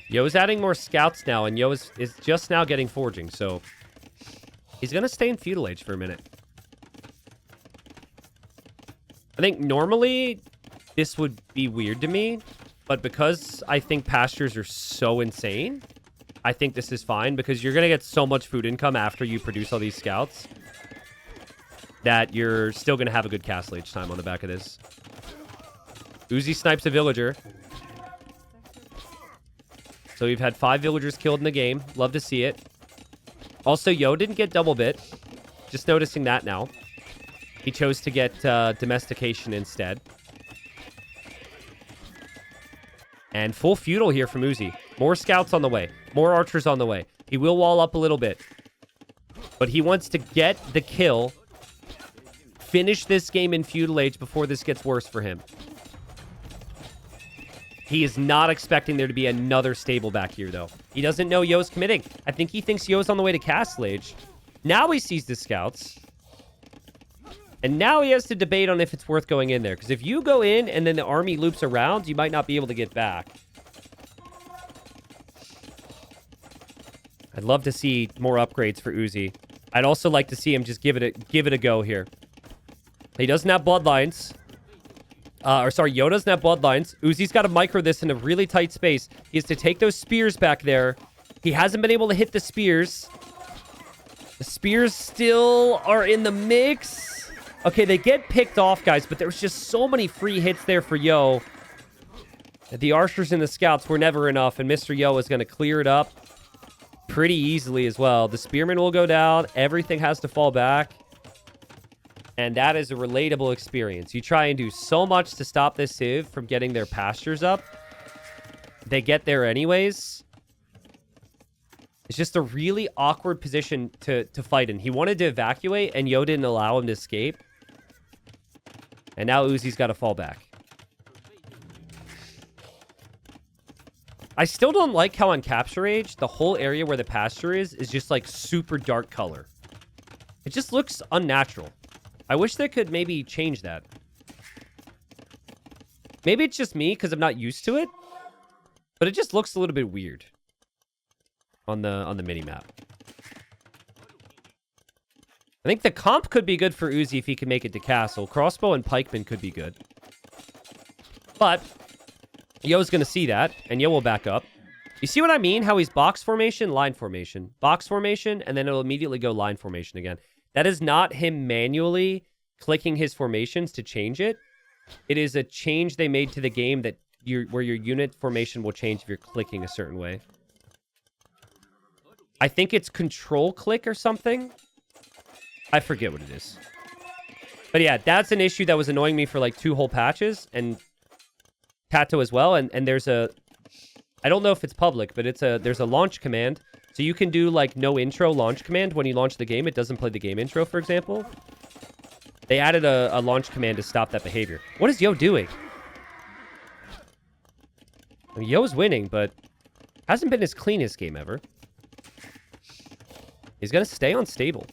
Yo's adding more scouts now, and Yo is just now getting forging, so he's going to stay in Feudal Age for a minute. I think normally this would be weird to me, but because I think pastures are so insane, I think this is fine because you're going to get so much food income after you produce all these scouts that you're still going to have a good Castle Age time on the back of this. Uzzi snipes a villager. So we've had 5 villagers killed in the game. Love to see it. Also, Yo didn't get double bit. Just noticing that now. He chose to get domestication instead. And full feudal here from Uzzi. More scouts on the way. More archers on the way. He will wall up a little bit. But he wants to get the kill. Finish this game in Feudal Age before this gets worse for him. He is not expecting there to be another stable back here, though. He doesn't know Yo's committing. I think he thinks Yo's on the way to Castle Age. Now he sees the scouts. And now he has to debate on if it's worth going in there. Because if you go in and then the army loops around, you might not be able to get back. I'd love to see more upgrades for Uzzi. I'd also like to see him just give it a go here. He doesn't have bloodlines. Yo doesn't have bloodlines. Uzzi's got to micro this in a really tight space. He has to take those spears back there. He hasn't been able to hit the spears. The spears still are in the mix. Okay, they get picked off, guys, but there's just so many free hits there for Yo. The archers and the scouts were never enough, and Mr. Yo is going to clear it up pretty easily as well. The spearmen will go down. Everything has to fall back. And that is a relatable experience. You try and do so much to stop this civ from getting their pastures up. They get there anyways. It's just a really awkward position to fight in. He wanted to evacuate, and Yo didn't allow him to escape. And now Uzzi's got to fall back. I still don't like how on Capture Age, the whole area where the pasture is just like super dark color. It just looks unnatural. I wish they could maybe change that. Maybe it's just me because I'm not used to it. But it just looks a little bit weird on the mini-map. I think the comp could be good for Uzzi if he can make it to castle. Crossbow and pikeman could be good. But Yo's going to see that, and Yo will back up. You see what I mean? How he's box formation, line formation. Box formation, and then it'll immediately go line formation again. That is not him manually clicking his formations to change it. It is a change they made to the game that where your unit formation will change if you're clicking a certain way. I think it's control click or something. I forget what it is. But yeah, that's an issue that was annoying me for like 2 whole patches, and Tato as well. And there's a, I don't know if it's public, but there's a launch command. So you can do like no intro launch command when you launch the game. It doesn't play the game intro, for example. They added a launch command to stop that behavior. What is Yo doing? I mean, Yo's winning, but hasn't been his cleanest game ever. He's going to stay on stable.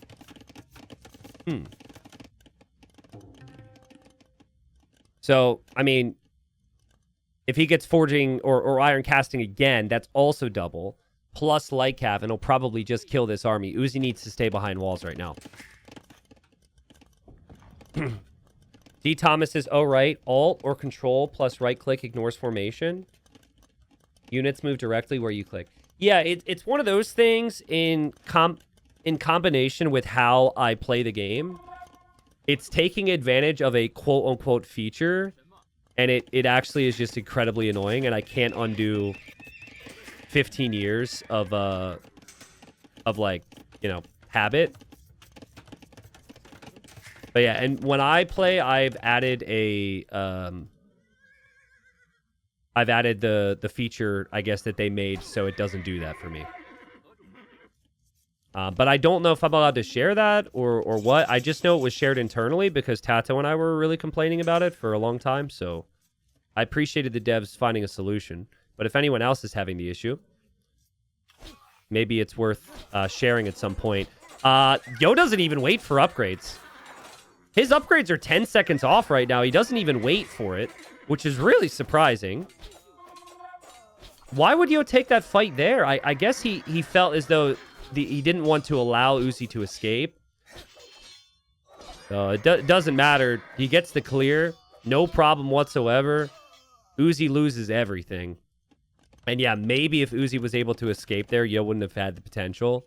So, I mean, if he gets forging or iron casting again, that's also double. Plus light cav, and he'll probably just kill this army. Uzzi needs to stay behind walls right now. D. Thomas says, oh, right. Alt or control plus right click ignores formation. Units move directly where you click. Yeah, it's one of those things in combination with how I play the game. It's taking advantage of a quote-unquote feature, and it actually is just incredibly annoying, and I can't undo 15 years of like, you know, habit. But yeah, and when I play, I've added the feature, I guess, that they made so it doesn't do that for me. But I don't know if I'm allowed to share that or what. I just know it was shared internally because Tato and I were really complaining about it for a long time. So I appreciated the devs finding a solution. But if anyone else is having the issue, maybe it's worth sharing at some point. Yo doesn't even wait for upgrades. His upgrades are 10 seconds off right now. He doesn't even wait for it, which is really surprising. Why would Yo take that fight there? I guess he felt as though he didn't want to allow Uzzi to escape. It doesn't matter. He gets the clear. No problem whatsoever. Uzzi loses everything. And yeah, maybe if Uzzi was able to escape there, Yo wouldn't have had the potential.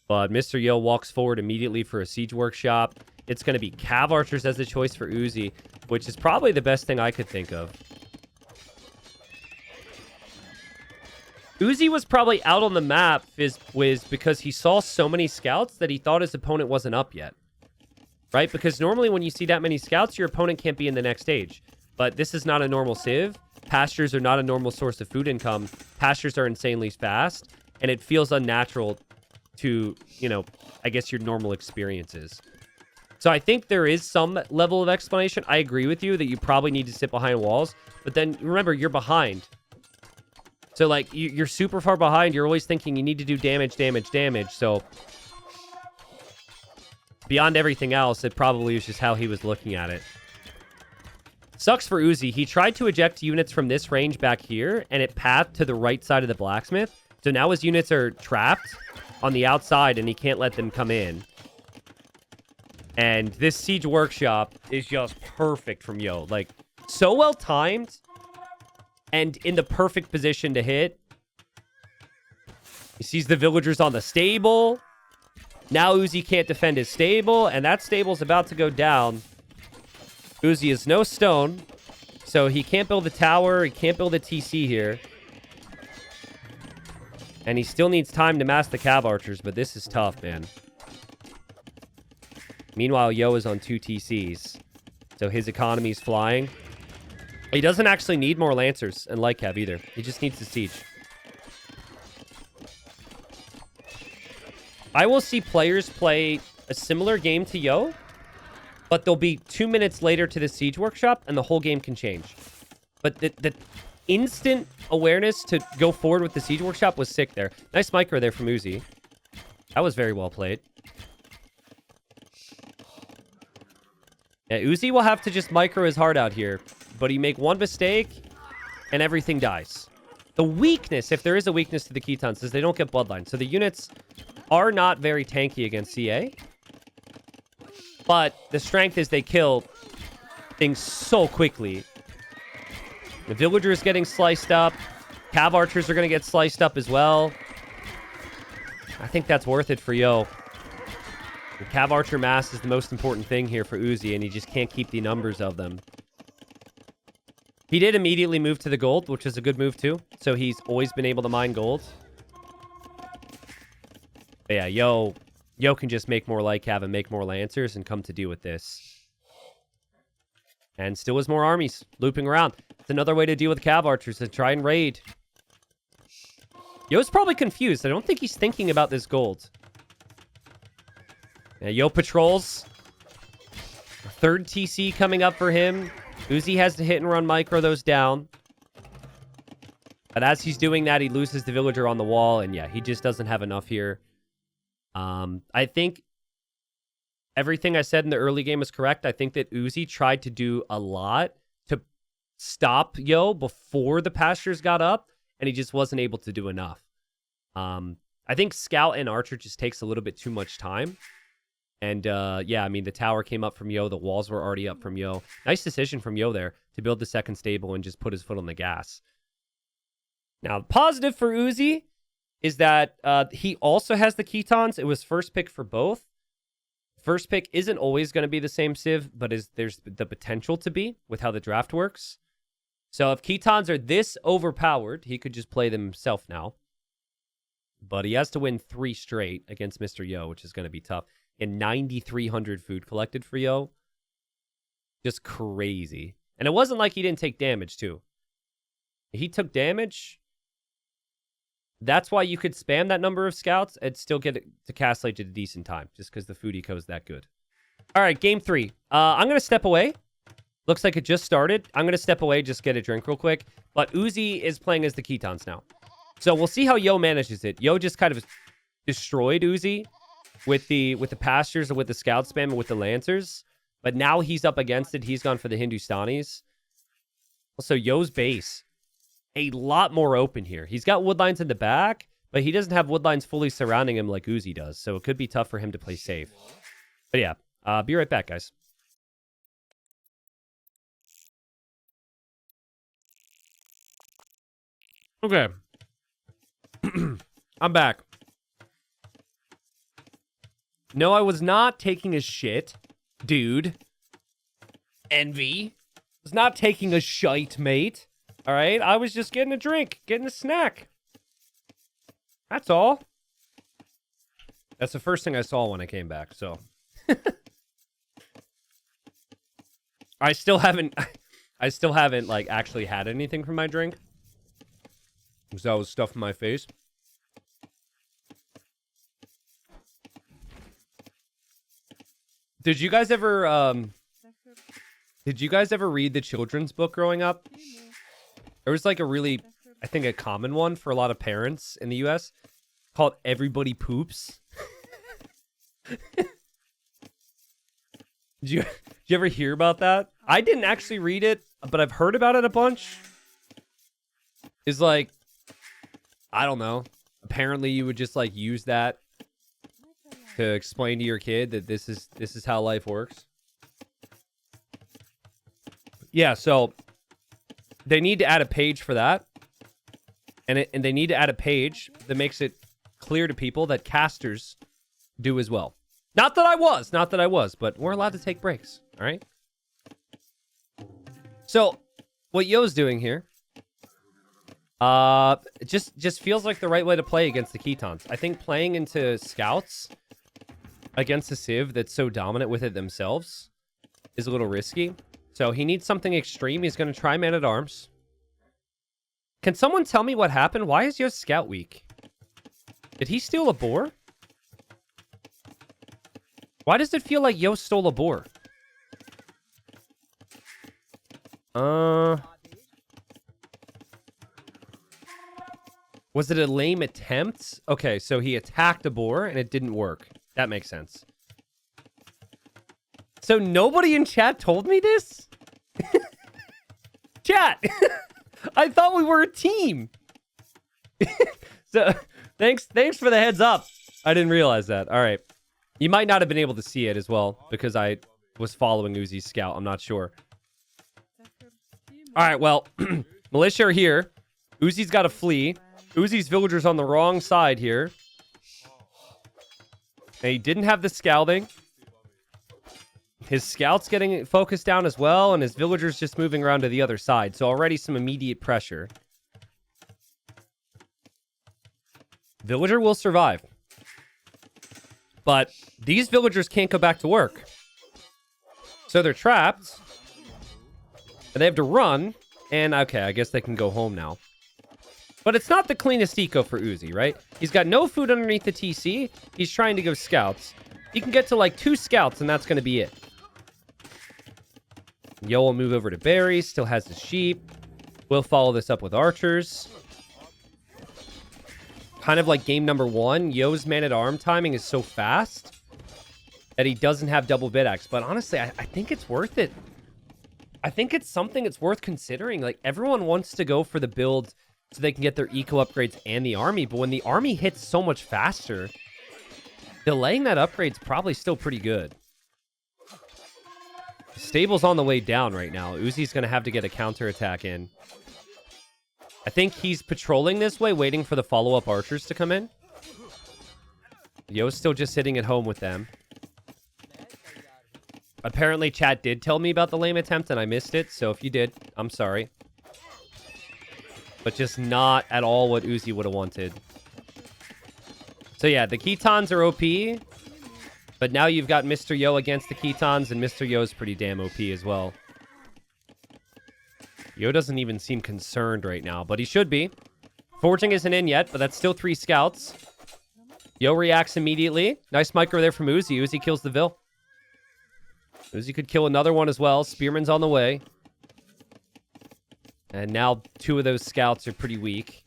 But Mr. Yo walks forward immediately for a siege workshop. It's going to be cav archers as the choice for Uzzi, which is probably the best thing I could think of. Uzzi was probably out on the map because he saw so many scouts that he thought his opponent wasn't up yet. Right? Because normally when you see that many scouts, your opponent can't be in the next stage. But this is not a normal civ. Pastures are not a normal source of food income. Pastures are insanely fast. And it feels unnatural to, you know, I guess your normal experiences. So I think there is some level of explanation. I agree with you that you probably need to sit behind walls. But then remember, you're behind. So, like, you're super far behind. You're always thinking you need to do damage, damage, damage. So, beyond everything else, it probably was just how he was looking at it. Sucks for Uzzi. He tried to eject units from this range back here, and it pathed to the right side of the blacksmith. So now his units are trapped on the outside, and he can't let them come in. And this siege workshop is just perfect from Yo. Like, so well timed. And in the perfect position to hit. He sees the villagers on the stable. Now Uzzi can't defend his stable. And that stable's about to go down. Uzzi is no stone. So he can't build a tower. He can't build a TC here. And he still needs time to mass the cav archers. But this is tough, man. Meanwhile, Yo is on 2 TCs. So his economy's flying. He doesn't actually need more Lancers and light cav either. He just needs to siege. I will see players play a similar game to Yo, but they'll be 2 minutes later to the siege workshop, and the whole game can change. But the instant awareness to go forward with the siege workshop was sick there. Nice micro there from Uzzi. That was very well played. Yeah, Uzzi will have to just micro his heart out here. But he make one mistake, and everything dies. The weakness, if there is a weakness to the Khitans, is they don't get bloodline. So the units are not very tanky against CA. But the strength is they kill things so quickly. The villager is getting sliced up. Cav archers are going to get sliced up as well. I think that's worth it for Yo. The Cav archer mass is the most important thing here for Uzzi, and he just can't keep the numbers of them. He did immediately move to the gold, which is a good move too. So he's always been able to mine gold. But yeah, Yo can just make more light cav and make more lancers and come to deal with this. And still has more armies looping around. It's another way to deal with cav archers, to try and raid. Yo's probably confused. I don't think he's thinking about this gold. Yeah, Yo patrols. A third TC coming up for him. Uzzi has to hit and run micro those down. But as he's doing that, he loses the villager on the wall. And yeah, he just doesn't have enough here. I think everything I said in the early game is correct. I think that Uzzi tried to do a lot to stop Yo before the pastures got up, and he just wasn't able to do enough. I think Scout and Archer just takes a little bit too much time. And yeah, I mean, the tower came up from Yo. The walls were already up from Yo. Nice decision from Yo there to build the second stable and just put his foot on the gas. Now, positive for Uzzi is that he also has the Khitans. It was first pick for both. First pick isn't always going to be the same Civ, but there's the potential to be with how the draft works. So if Khitans are this overpowered, he could just play them himself now. But he has to win 3 straight against Mr. Yo, which is going to be tough. And 9,300 food collected for Yo. Just crazy. And it wasn't like he didn't take damage, too. He took damage. That's why you could spam that number of scouts and still get it to cast late at a decent time, just because the food eco is that good. All right, game 3. I'm going to step away. Looks like it just started. I'm going to step away, just get a drink real quick. But Uzzi is playing as the Khitans now. So we'll see how Yo manages it. Yo just kind of destroyed Uzzi with the pastures and with the scout spam and with the lancers. But now he's up against it. He's gone for the Hindustanis. Also, Yo's base. A lot more open here. He's got woodlines in the back, but he doesn't have woodlines fully surrounding him like Uzzi does, so it could be tough for him to play safe. But yeah, be right back, guys. Okay. I'm back. No, I was not taking a shit, dude. Envy. I was not taking a shite, mate. All right, I was just getting a drink, getting a snack. That's all. That's the first thing I saw when I came back, so. I still haven't, like, actually had anything from my drink. Because that was stuff in my face. Did you guys ever read the children's book growing up? There was like a really, I think a common one for a lot of parents in the US called Everybody Poops. Did you ever hear about that? I didn't actually read it, but I've heard about it a bunch. It's like, I don't know. Apparently you would just like use that to explain to your kid that this is how life works. Yeah, so they need to add a page for that. And they need to add a page that makes it clear to people that casters do as well. Not that I was, but we're allowed to take breaks, all right? So, what Yo's doing here, just feels like the right way to play against the Khitans. I think playing into scouts against a Civ that's so dominant with it themselves is a little risky. So he needs something extreme. He's going to try Man-at-Arms. Can someone tell me what happened? Why is Yo's scout weak? Did he steal a boar? Why does it feel like Yo stole a boar? Was it a lame attempt? Okay, so he attacked a boar and it didn't work. That makes sense. So nobody in chat told me this? Chat! I thought we were a team. So thanks for the heads up. I didn't realize that. All right. You might not have been able to see it as well because I was following Uzzi's scout. I'm not sure. All right, well, militia are here. Uzzi's got to flee. Uzzi's villagers on the wrong side here. And he didn't have the scouting. His scout's getting focused down as well, and his villagers just moving around to the other side. So already some immediate pressure. Villager will survive. But these villagers can't go back to work. So they're trapped. And they have to run. And okay, I guess they can go home now. But it's not the cleanest eco for Uzzi, right? He's got no food underneath the TC. He's trying to go scouts. He can get to like 2 scouts, and that's going to be it. Yo will move over to Barry. Still has his sheep. We'll follow this up with archers. Kind of like game number 1. Yo's man-at-arm timing is so fast that he doesn't have double bid-axe. But honestly, I think it's worth it. I think it's something that's worth considering. Like, everyone wants to go for the build so they can get their eco upgrades and the army. But when the army hits so much faster, delaying that upgrade's probably still pretty good. The stable's on the way down right now. Uzzi's going to have to get a counterattack in. I think he's patrolling this way, waiting for the follow-up archers to come in. Yo's still just sitting at home with them. Apparently, chat did tell me about the lame attempt, and I missed it. So if you did, I'm sorry. But just not at all what Uzzi would have wanted. So yeah, the Khitans are OP. But now you've got Mr. Yo against the Khitans, and Mr. Yo's pretty damn OP as well. Yo doesn't even seem concerned right now, but he should be. Forging isn't in yet, but that's still 3 scouts. Yo reacts immediately. Nice micro there from Uzzi. Uzzi kills the Vil. Uzzi could kill another one as well. Spearman's on the way. And now 2 of those scouts are pretty weak.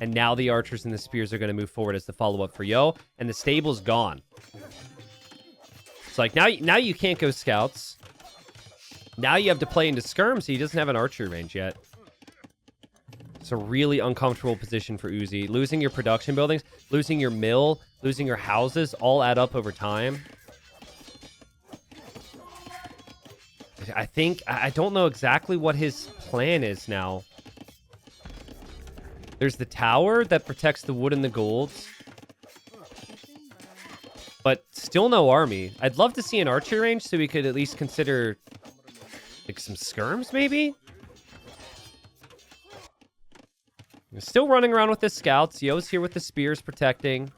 And now the archers and the spears are going to move forward as the follow-up for Yo. And the stable's gone. It's like, now you can't go scouts. Now you have to play into skirm, so he doesn't have an archery range yet. It's a really uncomfortable position for Uzzi. Losing your production buildings, losing your mill, losing your houses, all add up over time. I don't know exactly what his plan is now. There's the tower that protects the wood and the gold. But still no army. I'd love to see an archery range so we could at least consider like some skirms, maybe? We're still running around with the scouts. Yo's here with the spears protecting.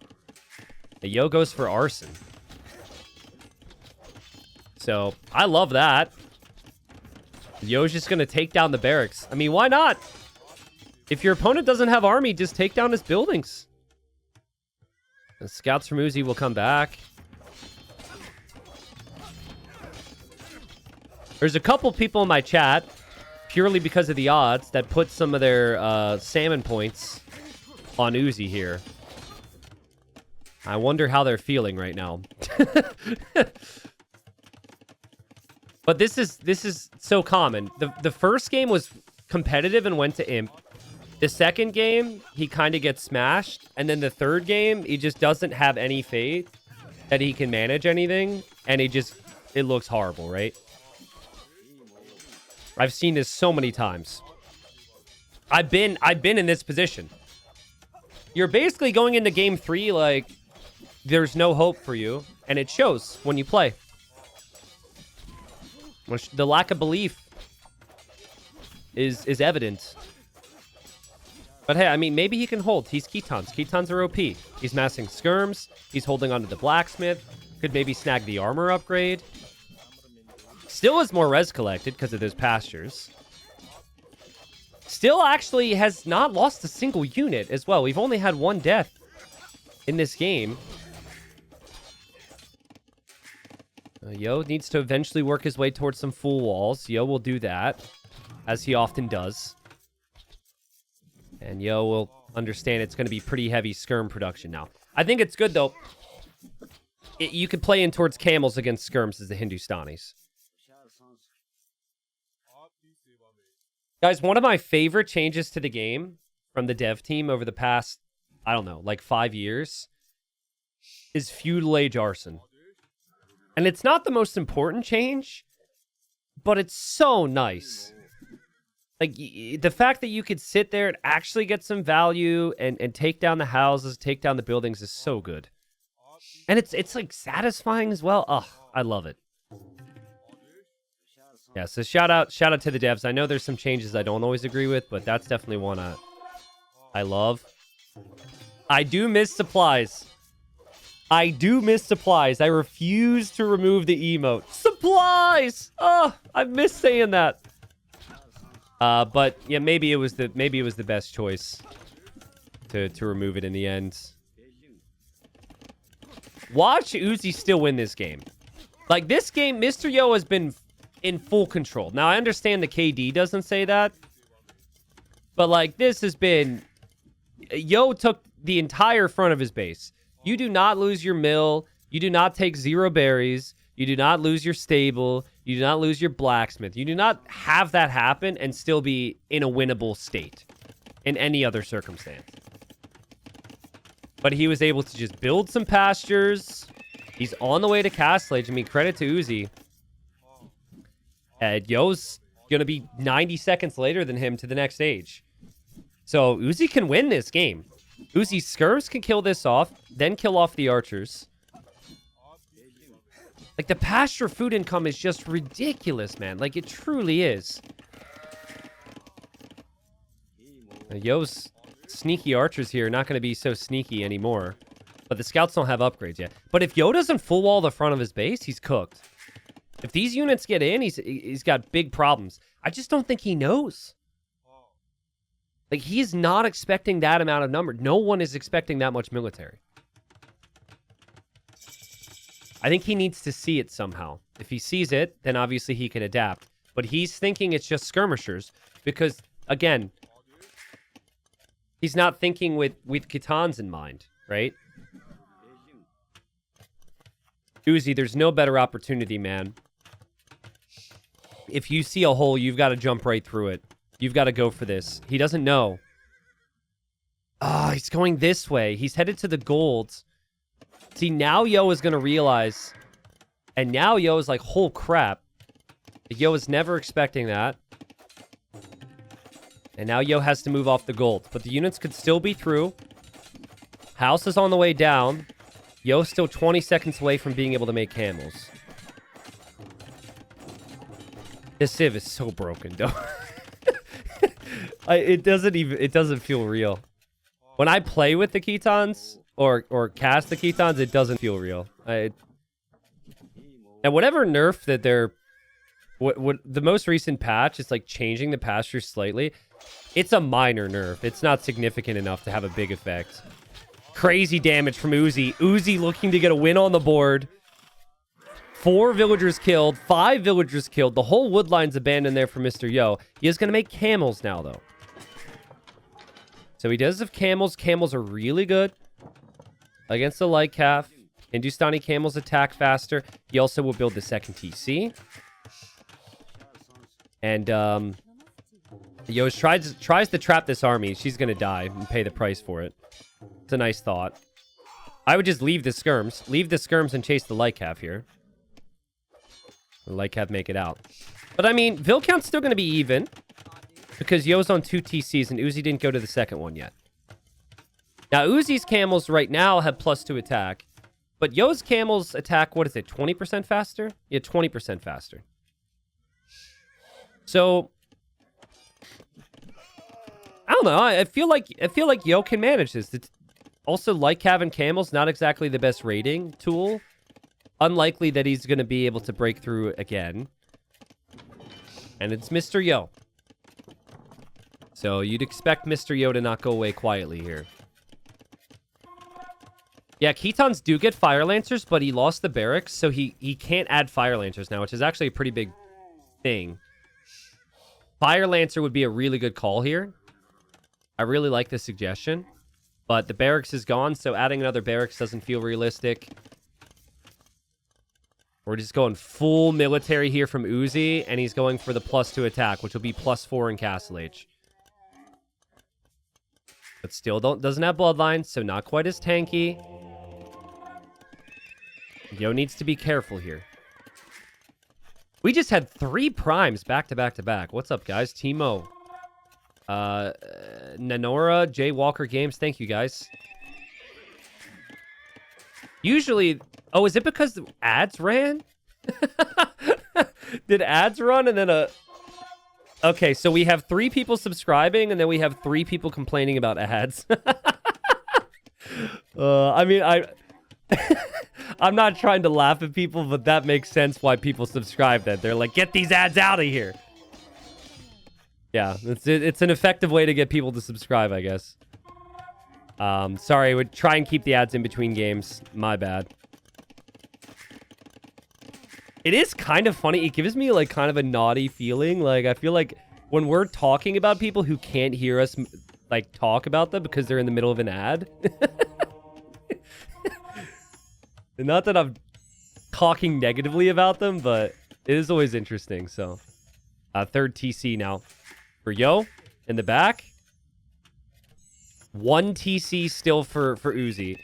The Yo goes for arson. So, I love that. Yo's just going to take down the barracks. I mean, why not? If your opponent doesn't have army, just take down his buildings. The scouts from Uzzi will come back. There's a couple people in my chat, purely because of the odds, that put some of their salmon points on Uzzi here. I wonder how they're feeling right now. But this is so common. The first game was competitive and went to Imp. The second game, he kind of gets smashed. And then the third game, he just doesn't have any faith that he can manage anything. And it looks horrible, right? I've seen this so many times. I've been in this position. You're basically going into game 3 like there's no hope for you, and it shows when you play. The lack of belief is evident. But hey, I mean, maybe he can hold. He's Khitans. Khitans are OP. He's massing skirms. He's holding onto the blacksmith. Could maybe snag the armor upgrade. Still has more res collected because of those pastures. Still actually has not lost a single unit as well. We've only had 1 death in this game. Yo needs to eventually work his way towards some full walls. Yo will do that, as he often does. And Yo will understand it's going to be pretty heavy skirm production now. I think it's good, though. You could play in towards camels against skirms as the Hindustanis. Guys, one of my favorite changes to the game from the dev team over the past, I don't know, like 5 years is Feudal Age Arson. And it's not the most important change, but it's so nice. Like, the fact that you could sit there and actually get some value and take down the houses, take down the buildings is so good. And it's like satisfying as well. Ugh, I love it. Yeah, so shout out to the devs. I know there's some changes I don't always agree with, but that's definitely one I love. I do miss supplies. I refuse to remove the emote. Supplies! Oh, I miss saying that. But yeah, maybe it was the best choice to remove it in the end. Watch Uzzi still win this game. Like, this game, Mr. Yo has been in full control. Now, I understand the KD doesn't say that. But, like, this has been... Yo took the entire front of his base. You do not lose your mill. You do not take 0 berries. You do not lose your stable. You do not lose your blacksmith. You do not have that happen and still be in a winnable state in any other circumstance. But he was able to just build some pastures. He's on the way to Castle Age. I mean, credit to Uzzi. Yo's going to be 90 seconds later than him to the next stage. So Uzzi can win this game. Uzzi's skirms can kill this off, then kill off the archers. Like, the pasture food income is just ridiculous, man. Like, it truly is. Yo's sneaky archers here are not going to be so sneaky anymore. But the scouts don't have upgrades yet. But if Yo doesn't full wall the front of his base, he's cooked. If these units get in, he's got big problems. I just don't think he knows. Like, he's not expecting that amount of number. No one is expecting that much military. I think he needs to see it somehow. If he sees it, then obviously he can adapt. But he's thinking it's just skirmishers. Because, again, he's not thinking with Khitans in mind, right? Uzzi, there's no better opportunity, man. If you see a hole, you've got to jump right through it. You've got to go for this. He doesn't know. Ah, he's going this way. He's headed to the gold. See, now Yo is going to realize. And now Yo is like, oh, crap. Yo is never expecting that. And now Yo has to move off the gold. But the units could still be through. House is on the way down. Yo's still 20 seconds away from being able to make camels. This civ is so broken, though. It doesn't feel real. When I play with the Khitans or cast the Khitans, it doesn't feel real. And whatever nerf that they're... What the most recent patch is like changing the pasture slightly. It's a minor nerf. It's not significant enough to have a big effect. Crazy damage from Uzzi. Uzzi looking to get a win on the board. 4 villagers killed. 5 villagers killed. The whole wood line's abandoned there for Mr. Yo. He is going to make camels now, though. So he does have camels. Camels are really good against the light calf. Hindustani camels attack faster. He also will build the second TC. And Yo tries to trap this army. She's going to die and pay the price for it. It's a nice thought. I would just leave the skirms. Leave the skirms and chase the light calf here. The light calf make it out. But I mean, Vil count's still going to be even. Because Yo's on 2 TCs and Uzzi didn't go to the second one yet. Now, Uzzi's camels right now have +2 attack. But Yo's camels attack, what is it, 20% faster? Yeah, 20% faster. So, I don't know. I feel like Yo can manage this. It's also, like having camels, not exactly the best raiding tool. Unlikely that he's going to be able to break through again. And it's Mr. Yo. So you'd expect Mr. Yo to not go away quietly here. Yeah, Khitans do get Fire Lancers, but he lost the barracks, so he can't add Fire Lancers now, which is actually a pretty big thing. Fire Lancer would be a really good call here. I really like the suggestion. But the barracks is gone, so adding another barracks doesn't feel realistic. We're just going full military here from Uzzi, and he's going for the +2 attack, which will be +4 in Castle Age. But still doesn't have bloodlines, so not quite as tanky. Yo needs to be careful here. We just had 3 primes back to back to back. What's up, guys? Timo. Nanora, Jay Walker Games. Thank you, guys. Usually... Oh, is it because the ads ran? Did ads run and then a... Okay, so we have 3 people subscribing and then we have 3 people complaining about ads. I mean, I'm not trying to laugh at people, but that makes sense why people subscribe then. They're like, get these ads out of here. Yeah, it's an effective way to get people to subscribe, I guess. Sorry, I would try and keep the ads in between games. My bad. It is kind of funny. It gives me like kind of a naughty feeling. Like I feel like when we're talking about people who can't hear us like talk about them because they're in the middle of an ad. Not that I'm talking negatively about them, but it is always interesting. So, third TC now for Yo in the back. 1 TC still for Uzzi.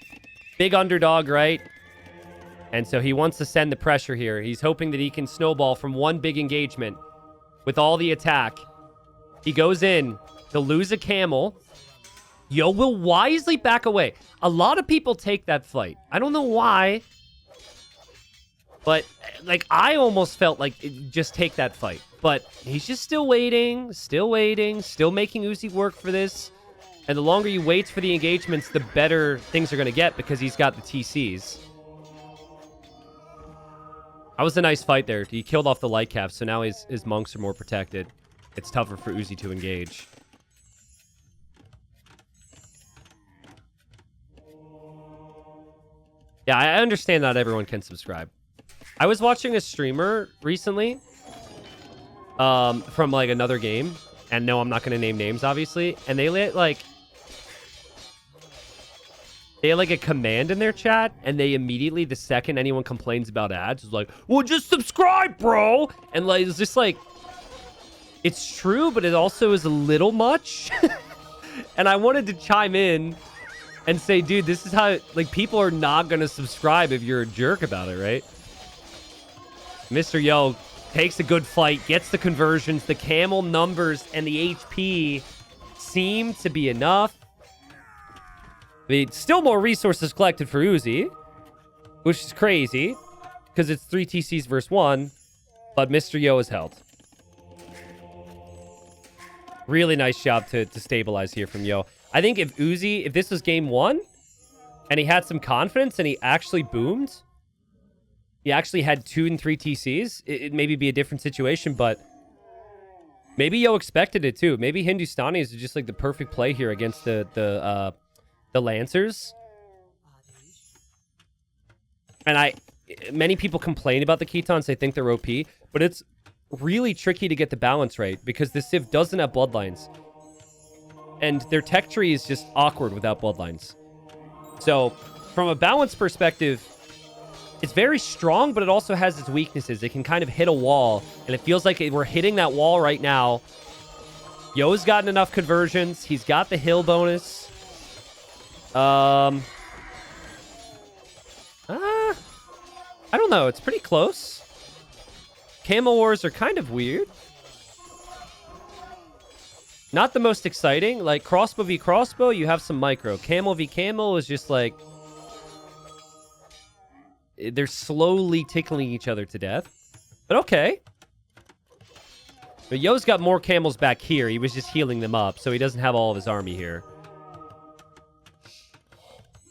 Big underdog, right? And so he wants to send the pressure here. He's hoping that he can snowball from 1 big engagement with all the attack. He goes in. He'll lose a camel. Yo will wisely back away. A lot of people take that fight. I don't know why. But, like, I almost felt like just take that fight. But he's just still waiting, still making Uzzi work for this. And the longer you wait for the engagements, the better things are going to get because he's got the TCs. That was a nice fight there. He killed off the light cap, so now his monks are more protected. It's tougher for Uzzi to engage. Yeah, I understand not everyone can subscribe. I was watching a streamer recently from like another game. And no, I'm not going to name names, obviously. And they had like a command in their chat. And they immediately, the second anyone complains about ads, is like, well, just subscribe, bro. And like, it's just like, it's true, but it also is a little much. And I wanted to chime in and say, dude, this is how, like, people are not going to subscribe if you're a jerk about it, right? Mr. Yo takes a good fight, gets the conversions, the camel numbers, and the HP seem to be enough. I mean, still more resources collected for Uzzi, which is crazy, because it's 3 TCs versus 1, but Mr. Yo is held. Really nice job to stabilize here from Yo. I think if this was game 1, and he had some confidence, and he actually boomed, he actually had 2 and 3 TCs, it'd maybe be a different situation, but maybe Yo expected it too. Maybe Hindustani is just like the perfect play here against the Lancers. And many people complain about the Khitans. They think they're OP, but it's really tricky to get the balance right because the Civ doesn't have bloodlines. And their tech tree is just awkward without bloodlines. So, from a balance perspective, it's very strong, but it also has its weaknesses. It can kind of hit a wall, and it feels like we're hitting that wall right now. Yo's gotten enough conversions. He's got the hill bonus. I don't know. It's pretty close. Camel Wars are kind of weird. Not the most exciting. Like, crossbow v crossbow, you have some micro. Camel v camel is just like... They're slowly tickling each other to death. But okay. But Yo's got more camels back here. He was just healing them up, so he doesn't have all of his army here.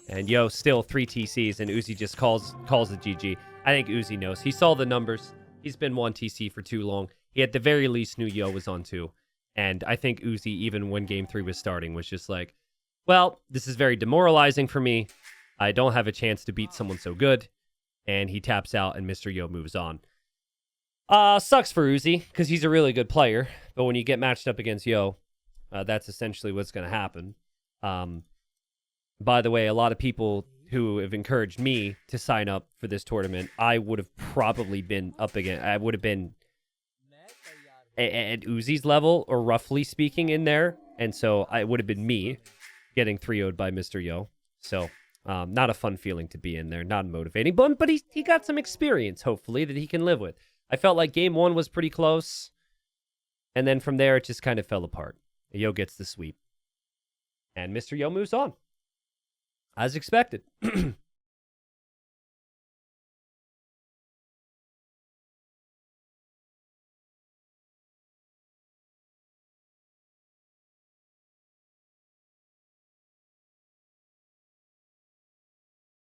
And Yo still 3 TCs, and Uzzi just calls it GG. I think Uzzi knows. He saw the numbers. He's been 1 TC for too long. He at the very least knew Yo was on 2. And I think Uzzi, even when Game 3 was starting, was just like, well, this is very demoralizing for me. I don't have a chance to beat someone so good. And he taps out, and Mr. Yo moves on. Sucks for Uzzi, because he's a really good player. But when you get matched up against Yo, that's essentially what's going to happen. By the way, a lot of people who have encouraged me to sign up for this tournament, I would have probably been up against... I would have been at Uzzi's level, or roughly speaking, in there. And so it would have been me getting 3-0'd by Mr. Yo. So Not a fun feeling to be in there, not motivating. But he got some experience, hopefully, that he can live with. I felt like game 1 was pretty close. And then from there, it just kind of fell apart. Yo gets the sweep. And Mr. Yo moves on. As expected.